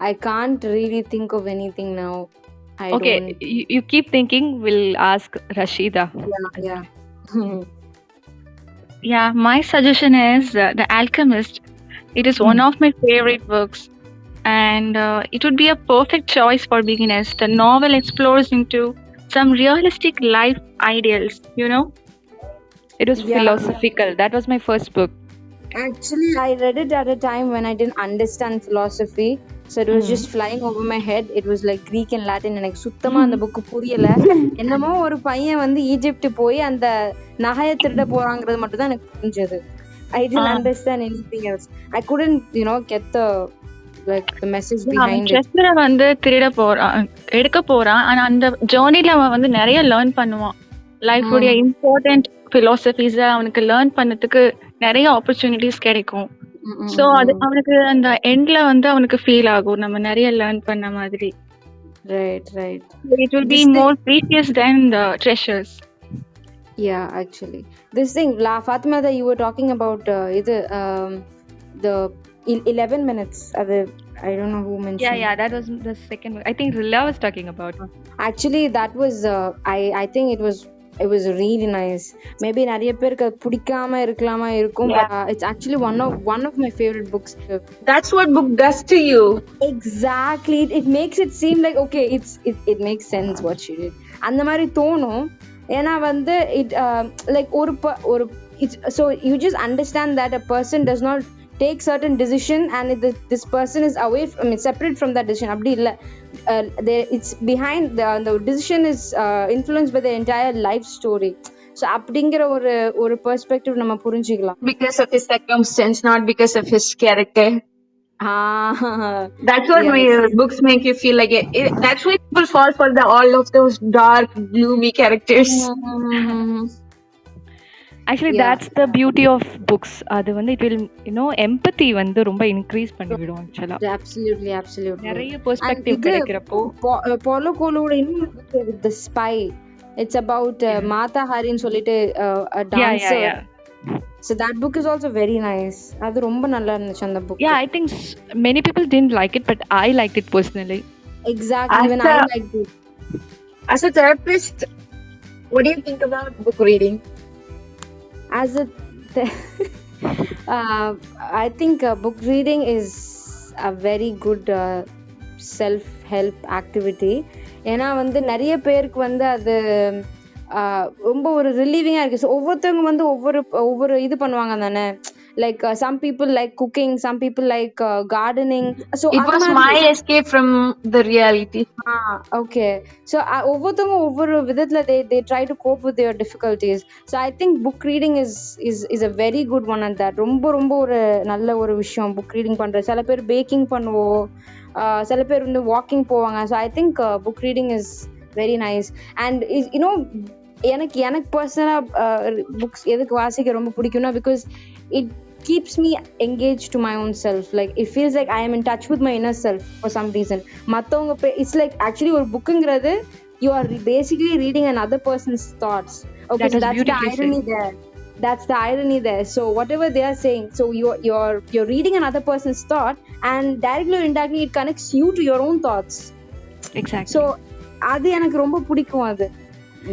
Speaker 3: I can't really think of anything now.
Speaker 1: Okay, you keep thinking. We'll ask Rasheetha.
Speaker 3: Yeah.
Speaker 4: Yeah, my suggestion is The Alchemist. It is one of my favorite books, and it would be a perfect choice for beginners. The novel explores into some realistic life ideals, you know.
Speaker 1: It was philosophical. That was my first book.
Speaker 3: Actually, I read it at a time when I didn't understand philosophy, so it was just flying over my head. It was like Greek and Latin. எனக்கு சுத்தமா அந்த book புரியல. என்னமோ ஒரு பையன் வந்து Egypt போய் அந்த நகையை திருட போறாங்கிறது மட்டும் தான் எனக்கு புரிஞ்சது. I didn't understand anything else. I couldn't, get the message behind it.
Speaker 4: செஸ்ல வந்து திருட போறான், எடுக்க போறான். ஆனா அந்த ஜர்னில அவன் வந்து நிறைய லேர்ன் பண்ணுவான். லைஃபுடைய இம்பார்ட்டன்ட் ஃபிலாசபிஸ அவனுக்கு லேர்ன் பண்ணதுக்கு நிறைய ஆப்பர்ச்சுனிட்டிஸ் கிடைக்கும். ஸோ அது அவனுக்கு அந்த எண்ட்ல வந்து அவனுக்கு ஃபீல் ஆகும் நம்ம நிறைய லேர்ன் பண்ண மாதிரி.
Speaker 3: Right.
Speaker 4: It will be more precious than the treasures.
Speaker 3: Yeah, actually. This thing, Fatima, that you were talking about the 11 minutes. I don't know who mentioned.
Speaker 1: Yeah, that was the second one. I think Rila was talking about.
Speaker 3: Actually, that was I think it was really nice. Maybe நிறைய பேருக்கு பிடிக்காம இருக்கலாமா இருக்கும், but it's actually one of my favorite books.
Speaker 2: That's what book does to you.
Speaker 3: Exactly. It makes it seem like okay, it makes sense what she did. அந்த மாதிரி தோணும். ஏன்னா வந்து it like ஒரு so you just understand that a person does not take certain decision and this person is away from separate from that decision. அப்படி இல்ல, it's behind the decision is influenced by the entire life story. So அப்படிங்கிற ஒரு perspective நம்ம புரிஞ்சிக்கலாம்.
Speaker 2: Because of his circumstance, not because of his character. That's what my books make you feel like. That's why people fall for all of those dark, gloomy characters.
Speaker 1: Actually, that's the beauty of books. அது வந்து it will, empathy வந்து ரொம்ப increase பண்ணிவிடும் actually.
Speaker 3: Absolutely.
Speaker 1: நிறைய perspective கிடைக்கிறப்போ.
Speaker 3: Paulo Coelho இன்னொரு book with the spy. It's about Mata Harin சொல்லிட்டு a dancer.
Speaker 1: Yeah.
Speaker 3: So that book is also very nice. அது ரொம்ப நல்லா இருந்துச்சு அந்த book.
Speaker 1: Yeah, I think many people didn't like it, but I liked it personally.
Speaker 3: Exactly. Even I liked it.
Speaker 2: As a therapist, what do you think about book reading?
Speaker 3: As a I think book reading is a very good self-help activity. ஏன்னா வந்து நிறைய பேருக்கு வந்து அது ரொம்ப ஒரு ரிலீவிங்கா இருக்கு. So ஒவ்வொருத்தவங்க வந்து ஒவ்வொரு இது பண்ணுவாங்க தானே. Like some people like cooking, some people like gardening. So
Speaker 2: it was my escape from the reality.
Speaker 3: Okay. So ஒவ்வொருத்தவங்க ஒவ்வொரு விதத்துல they try to cope with their difficulties. So I think book reading is a very good one at that. ரொம்ப ஒரு நல்ல ஒரு விஷயம் book reading பண்றது. சில பேர் பேக்கிங் பண்ணுவோம், சில பேர் வந்து வாக்கிங் போவாங்க. So I think book reading is very nice. And எனக்கு பர்சனலா புக்ஸ் எதுக்கு வாசிக்க ரொம்ப பிடிக்கும்னா because it keeps me engaged to my own self. Like it feels like I am in touch with my inner self for some reason. மத்தவங்க it's like actually ஒரு புக்குங்கிறது you are basically reading another person's thoughts. Okay, so that's the irony there. That's the irony there. So whatever they are saying, so you're reading another person's thought and directly or indirectly it connects you to your own thoughts.
Speaker 1: Exactly.
Speaker 3: So அது எனக்கு ரொம்ப பிடிக்கும் அது.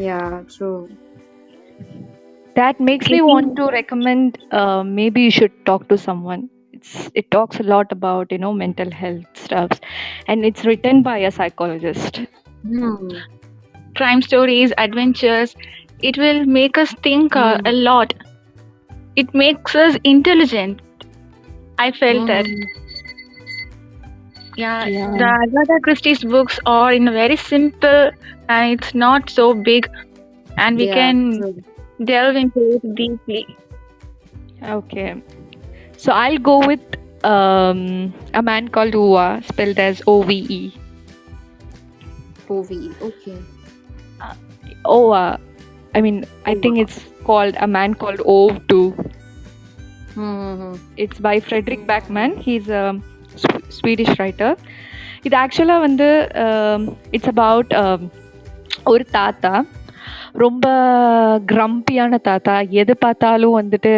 Speaker 3: Yeah, true.
Speaker 1: That makes me want to recommend maybe you should talk to someone. It talks a lot about mental health stuff, and it's written by a psychologist.
Speaker 4: Crime stories, adventures, it will make us think a lot. It makes us intelligent. I felt that. Yeah. The Agatha Christie's books are in a very simple and it's not so big, and we can delve into it deeply.
Speaker 1: Okay, so I'll go with a man called Ova, spelled as OVE.
Speaker 3: OVE, okay.
Speaker 1: Ova, I mean, I think it's called A Man Called Ove too. It's by Frederick Backman. He's a Swedish writer. இது ஆக்சுவலாக வந்து it's about ஒரு தாத்தா, ரொம்ப கிரம்பியான தாத்தா. எது பார்த்தாலும் வந்துட்டு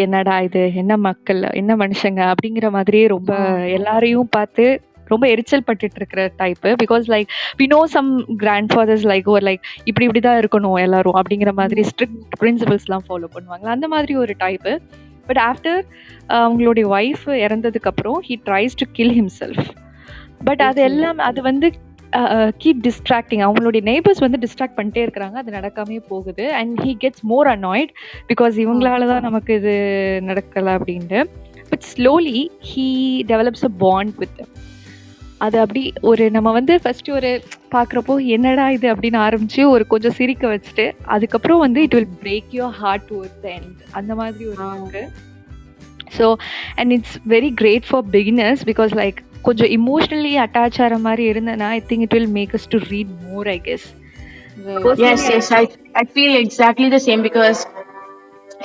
Speaker 1: என்னடா இது, என்ன மக்கள், என்ன மனுஷங்க அப்படிங்கிற மாதிரியே ரொம்ப எல்லாரையும் பார்த்து ரொம்ப எரிச்சல் பட்டுட்டு இருக்கிற type. Because like we know some grandfathers like ஒரு லைக் இப்படி தான் இருக்கணும் எல்லாரும் அப்படிங்கிற மாதிரி ஸ்ட்ரிக்ட் பிரின்சிபல்ஸ்லாம் ஃபாலோ பண்ணுவாங்க. அந்த மாதிரி ஒரு டைப்பு. பட் ஆஃப்டர் அவங்களுடைய ஒய்ஃப் இறந்ததுக்கப்புறம் he tries to kill himself. But அது எல்லாம் அது வந்து கீப் டிஸ்ட்ராக்டிங். அவங்களுடைய நெய்பர்ஸ் வந்து டிஸ்ட்ராக்ட் பண்ணிட்டே இருக்கிறாங்க, அது நடக்காமே போகுது. And he gets more annoyed because இவங்களால தான் நமக்கு இது நடக்கலை அப்படின்ட்டு. But slowly he develops a bond with. அது அப்படி ஒரு நம்ம வந்து ஃபஸ்ட்டு ஒரு பார்க்குறப்போ என்னடா இது அப்படின்னு ஆரம்பித்து ஒரு கொஞ்சம் சிரிக்க வச்சுட்டு அதுக்கப்புறம் வந்து it will break your heart towards the end, அந்த மாதிரி ஒரு இருக்கு. So and it's very great for beginners because like கொஞ்சம் இமோஷ்னலி அட்டாச் ஆகிற மாதிரி இருந்தேன்னா I think it will make us to read more I guess.
Speaker 3: Right.
Speaker 2: Yes, I feel exactly the same, because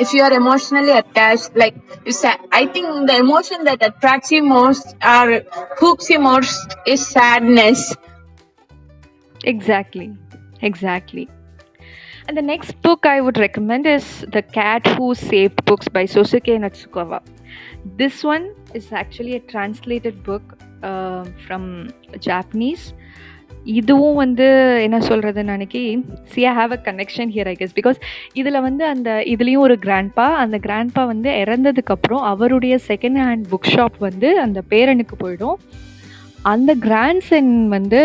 Speaker 2: if you are emotionally attached, like I think the emotion that attracts you most or hooks you most is sadness.
Speaker 1: Exactly. And the next book I would recommend is The Cat Who Saved Books by Sosuke Natsukawa. This one is actually a translated book from Japanese. இதுவும் வந்து என்ன சொல்றதுன்னு அன்னைக்கு I have a connection here, I guess, because இதுல வந்து அந்த இதுலயும் ஒரு கிராண்ட்பா, அந்த கிராண்ட்பா வந்து இறந்ததுக்கு அப்புறம் அவருடைய செகண்ட் ஹேண்ட் புக் ஷாப் வந்து அந்த பேரனுக்கு போயிடும். அந்த கிராண்ட்சன் வந்து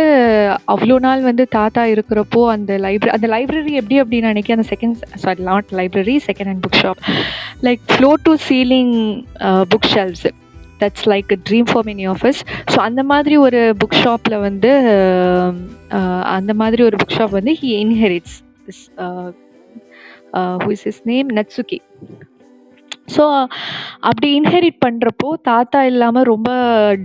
Speaker 1: அவ்வளோ நாள் வந்து தாத்தா இருக்கிறப்போ அந்த லைப்ரரி எப்படி அப்படின்னு நினைக்க அந்த second hand book shop, like floor to ceiling book shelves, that's like a dream for many of us. So அந்த மாதிரி ஒரு புக் ஷாப்பில் வந்து he inherits this who is his name Natsuki. So அப்படி இன்ஹெரிட் பண்ணுறப்போ தாத்தா இல்லாமல் ரொம்ப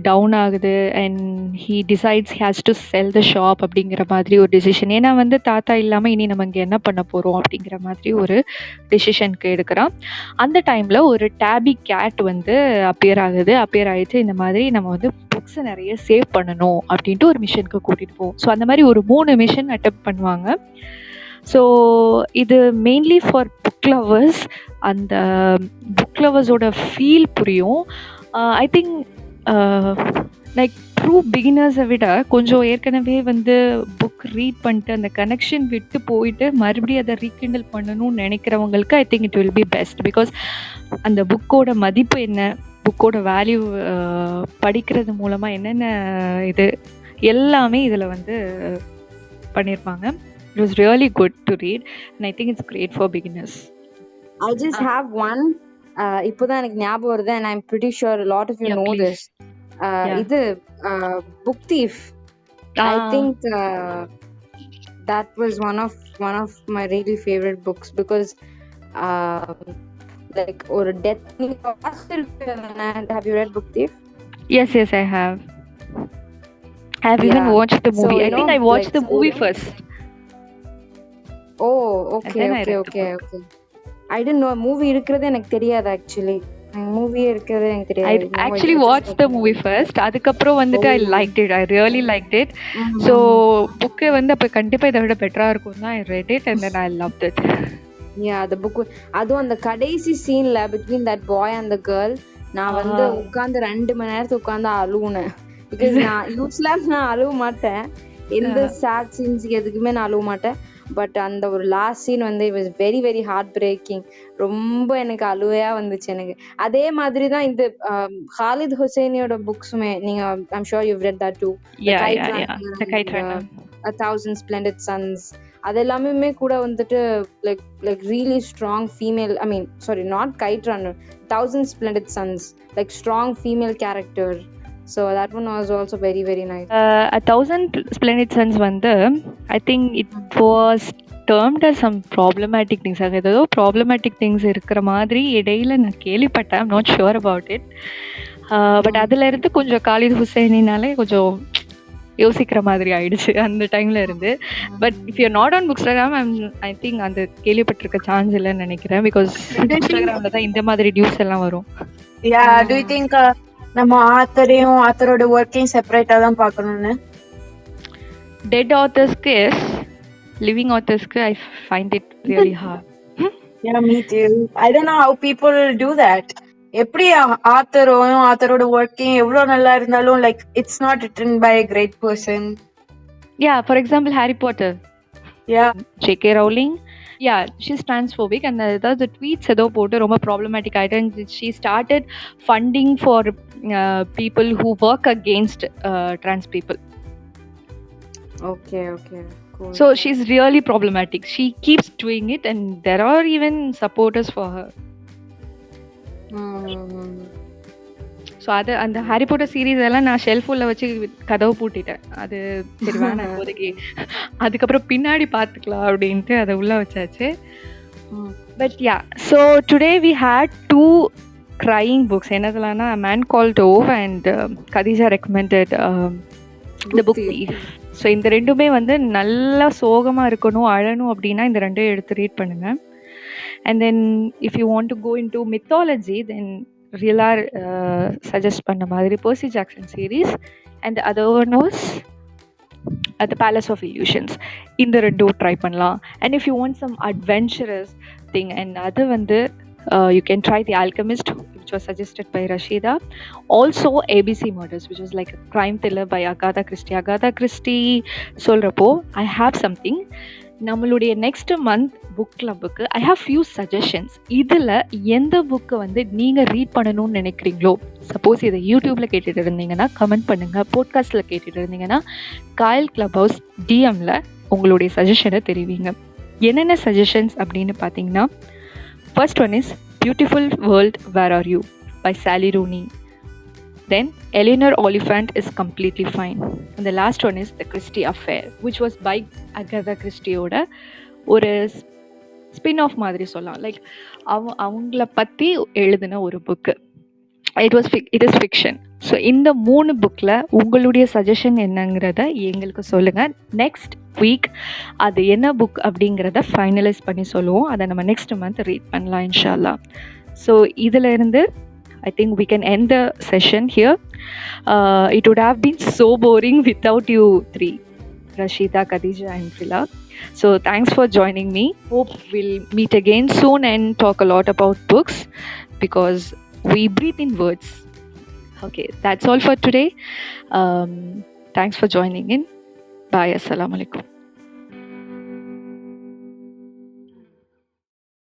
Speaker 1: டவுன் ஆகுது and he decides has to sell the shop அப்படிங்கிற மாதிரி ஒரு டெசிஷன். ஏன்னா வந்து தாத்தா இல்லாமல் இனி நம்ம இங்கே என்ன பண்ண போகிறோம் அப்படிங்கிற மாதிரி ஒரு டெசிஷனுக்கு எடுக்கிறான். அந்த டைமில் ஒரு டேபி கேட் வந்து அப்பியர் ஆகிடுச்சு. இந்த மாதிரி நம்ம வந்து புக்ஸை நிறைய சேவ் பண்ணணும் அப்படின்ட்டு ஒரு மிஷனுக்கு கூட்டிகிட்டு போவோம். ஸோ அந்த மாதிரி ஒரு 3 மிஷன் அட்டெம்ப்ட் பண்ணுவாங்க. ஸோ இது மெயின்லி ஃபார் புக் லவர்ஸ். அந்த புக் லவர்ஸோட ஃபீல் புரியும். ஐ திங்க் லைக் ட்ரூ பிகினர்ஸை விட கொஞ்சம் ஏற்கனவே வந்து புக் ரீட் பண்ணிட்டு அந்த கனெக்ஷன் விட்டு போயிட்டு மறுபடியும் அதை ரீகிண்டில் பண்ணணும்னு நினைக்கிறவங்களுக்கு ஐ think it will be best. Because அந்த புக்கோட மதிப்பு என்ன, புக்கோட வேல்யூ படிக்கிறது மூலமாக என்னென்ன இது எல்லாமே இதில் வந்து பண்ணியிருப்பாங்க. It was really good to read and I think it's great for beginners.
Speaker 3: I just have one. இப்போதான் எனக்கு ஞாபகம் வருது and I'm pretty sure a lot of you know
Speaker 1: please.
Speaker 3: this. இது Book Thief. I think that was one of my really favorite books because like or death. Have you read Book Thief?
Speaker 1: Yes, I have. I have even watched the movie. So, I think I watched the movie first.
Speaker 3: Oh, okay. I didn't know movie இருக்கிறது எனக்கு தெரியாது actually. Movie இருக்கிறது எனக்கு தெரியாது.
Speaker 1: I actually watched the movie first. அதுக்கப்புறம் வந்துட்டு I liked it. I really liked it. So book வந்து அப்ப கண்டிப்பா இதை விட பெட்டரா இருக்கும் தான் I read it and then I loved it.
Speaker 3: Yeah, the book. அதுவும் அந்த கடைசி சீன்ல between that boy and the girl நான் வந்து உட்கார்ந்து 2 மணி நேரத்துக்கு உட்கார்ந்து அழுவுனேன். Because நான் யூஸ்வலா நான் அழுவ மாட்டேன். எந்த sad scenes எதுக்குமே நான் அழுவ மாட்டேன். பட் அந்த ஒரு லாஸ்ட் சீன் வந்து it was very very heartbreaking. ரொம்ப எனக்கு அழுவையா வந்துச்சு எனக்கு. அதே மாதிரி தான் இந்த ஹாலித் ஹுசைனியோட புக்ஸுமே நீங்க I'm sure you read that too. The Kite Runner, A Thousand Splendid Suns. அது எல்லாமே கூட வந்துட்டு like really strong female, I mean sorry not Kite Runner, Thousand Splendid Suns, like strong female character. So that one was also very very nice.
Speaker 1: A Thousand Splendid Suns வந்து I think it was termed as some problematic things. ஏதோ problematic things இருக்கிற மாதிரி இடையில நான் கேள்விப்பட்டேன். I'm not sure about it. But அதுல இருந்து கொஞ்சம் காலித் ஹுசைனினாலே கொஞ்சம் யோசிக்கிற மாதிரி ஆயிடுச்சு அந்த டைம்ல இருந்து. But if you not on Bookstagram I think அந்த கேள்விப்பட்டிருக்க சான்ஸ் இல்லைன்னு நினைக்கிறேன். பிகாஸ் புக்ஸ்டாகிராம்ல தான் இந்த மாதிரி நியூஸ் எல்லாம் வரும்.
Speaker 2: Do you think நம்ம ஆத்தரையும் ஆத்தரோட ஒர்க்கையும் செப்பரேட்டா தான் பார்க்கணும்னு?
Speaker 1: டெட் ஆத்தர்ஸ்க்கு எஸ், லிவிங் ஆத்தர்ஸ்க்கு I find it really hard.
Speaker 2: Yeah, me too. I don't know how people do that. எப்படி ஆத்தரோட ஒர்க்கையும் எவ்வளவு நல்லா இருந்தாலும் like it's not written by a great person.
Speaker 1: Yeah, for example Harry Potter.
Speaker 2: Yeah.
Speaker 1: J.K. Rowling. Yeah, she's transphobic and the tweets ஏதோ போட்டு ரொம்ப problematic ஆயிட்டு. She started funding for people who work against trans people.
Speaker 3: Okay, cool.
Speaker 1: So she's really problematic. She keeps doing it and there are even supporters for her. So அது அந்த Harry Potter series எல்லாம் நான் ஷெல்ஃபுல்ல வச்சு கதவு பூட்டிட்டேன். அது சரி வேணாம் இப்போதைக்கு, அதுக்கப்புறம் பின்னாடி பார்த்துக்கலாம் அப்படின்ட்டு அதை உள்ள வச்சாச்சு. But yeah, so today we had 2 crying books. என்னதுலாம்னா A Man Called Ove and Katheeja recommended the Book Thief. So இந்த ரெண்டுமே வந்து நல்லா சோகமாக இருக்கணும், அழணும் அப்படின்னா இந்த ரெண்டையும் எடுத்து ரீட் பண்ணுங்கள். And then if you want to go into mythology, then ரியலா சஜஸ்ட் பண்ண மாதிரி Percy Jackson series and other one was the palace of illusions. இந்த ரெண்டும் ட்ரை பண்ணலாம். And if you want some adventurous thing, and அது வந்து you can try The Alchemist, which was suggested by Rasheetha. Also ABC Murders, which was like a crime thriller by Agatha Christie. சொல்றப்போ I have something. நம்மளுடைய next month book கிளப்புக்கு I have few suggestions. இதில் எந்த புக்கை வந்து நீங்கள் read பண்ணணும்னு நினைக்கிறீங்களோ, சப்போஸ் இதை யூடியூப்பில் கேட்டுட்டு இருந்தீங்கன்னா கமெண்ட் பண்ணுங்கள், போட்காஸ்ட்டில் கேட்டுட்டு இருந்தீங்கன்னா காயல் கிளப் ஹவுஸ் டிஎம்மில் உங்களுடைய சஜஷனை தெரிவிங்க. என்னென்ன சஜஷன்ஸ் அப்படின்னு பார்த்தீங்கன்னா, first one is beautiful world where are you by Sally Rooney. Then Eleanor Oliphant is completely fine. And the last one is The Christie Affair, which was by Agatha Christieயோட ஒரு spin off மாதிரி சொல்லலாம். Like அவங்கள பற்றி எழுதின ஒரு book. It is fiction. So இந்த 3 புக்கில் உங்களுடைய சஜஷன் என்னங்கிறத எங்களுக்கு சொல்லுங்கள். நெக்ஸ்ட் வீக் அது என்ன புக் அப்படிங்கிறத ஃபைனலைஸ் பண்ணி சொல்லுவோம். அதை நம்ம நெக்ஸ்ட் மந்த் ரீட் பண்ணலாம் இன்ஷா அல்லாஹ். ஸோ இதில் இருந்து I think we can end the session here. It would have been so boring without you three, Rasheetha, Katheeja and Rila. So thanks for joining me. Hope we'll meet again soon and talk a lot about books, because we breathe in words. Okay, that's all for today. Thanks for joining in. Bye. Assalamu alaikum.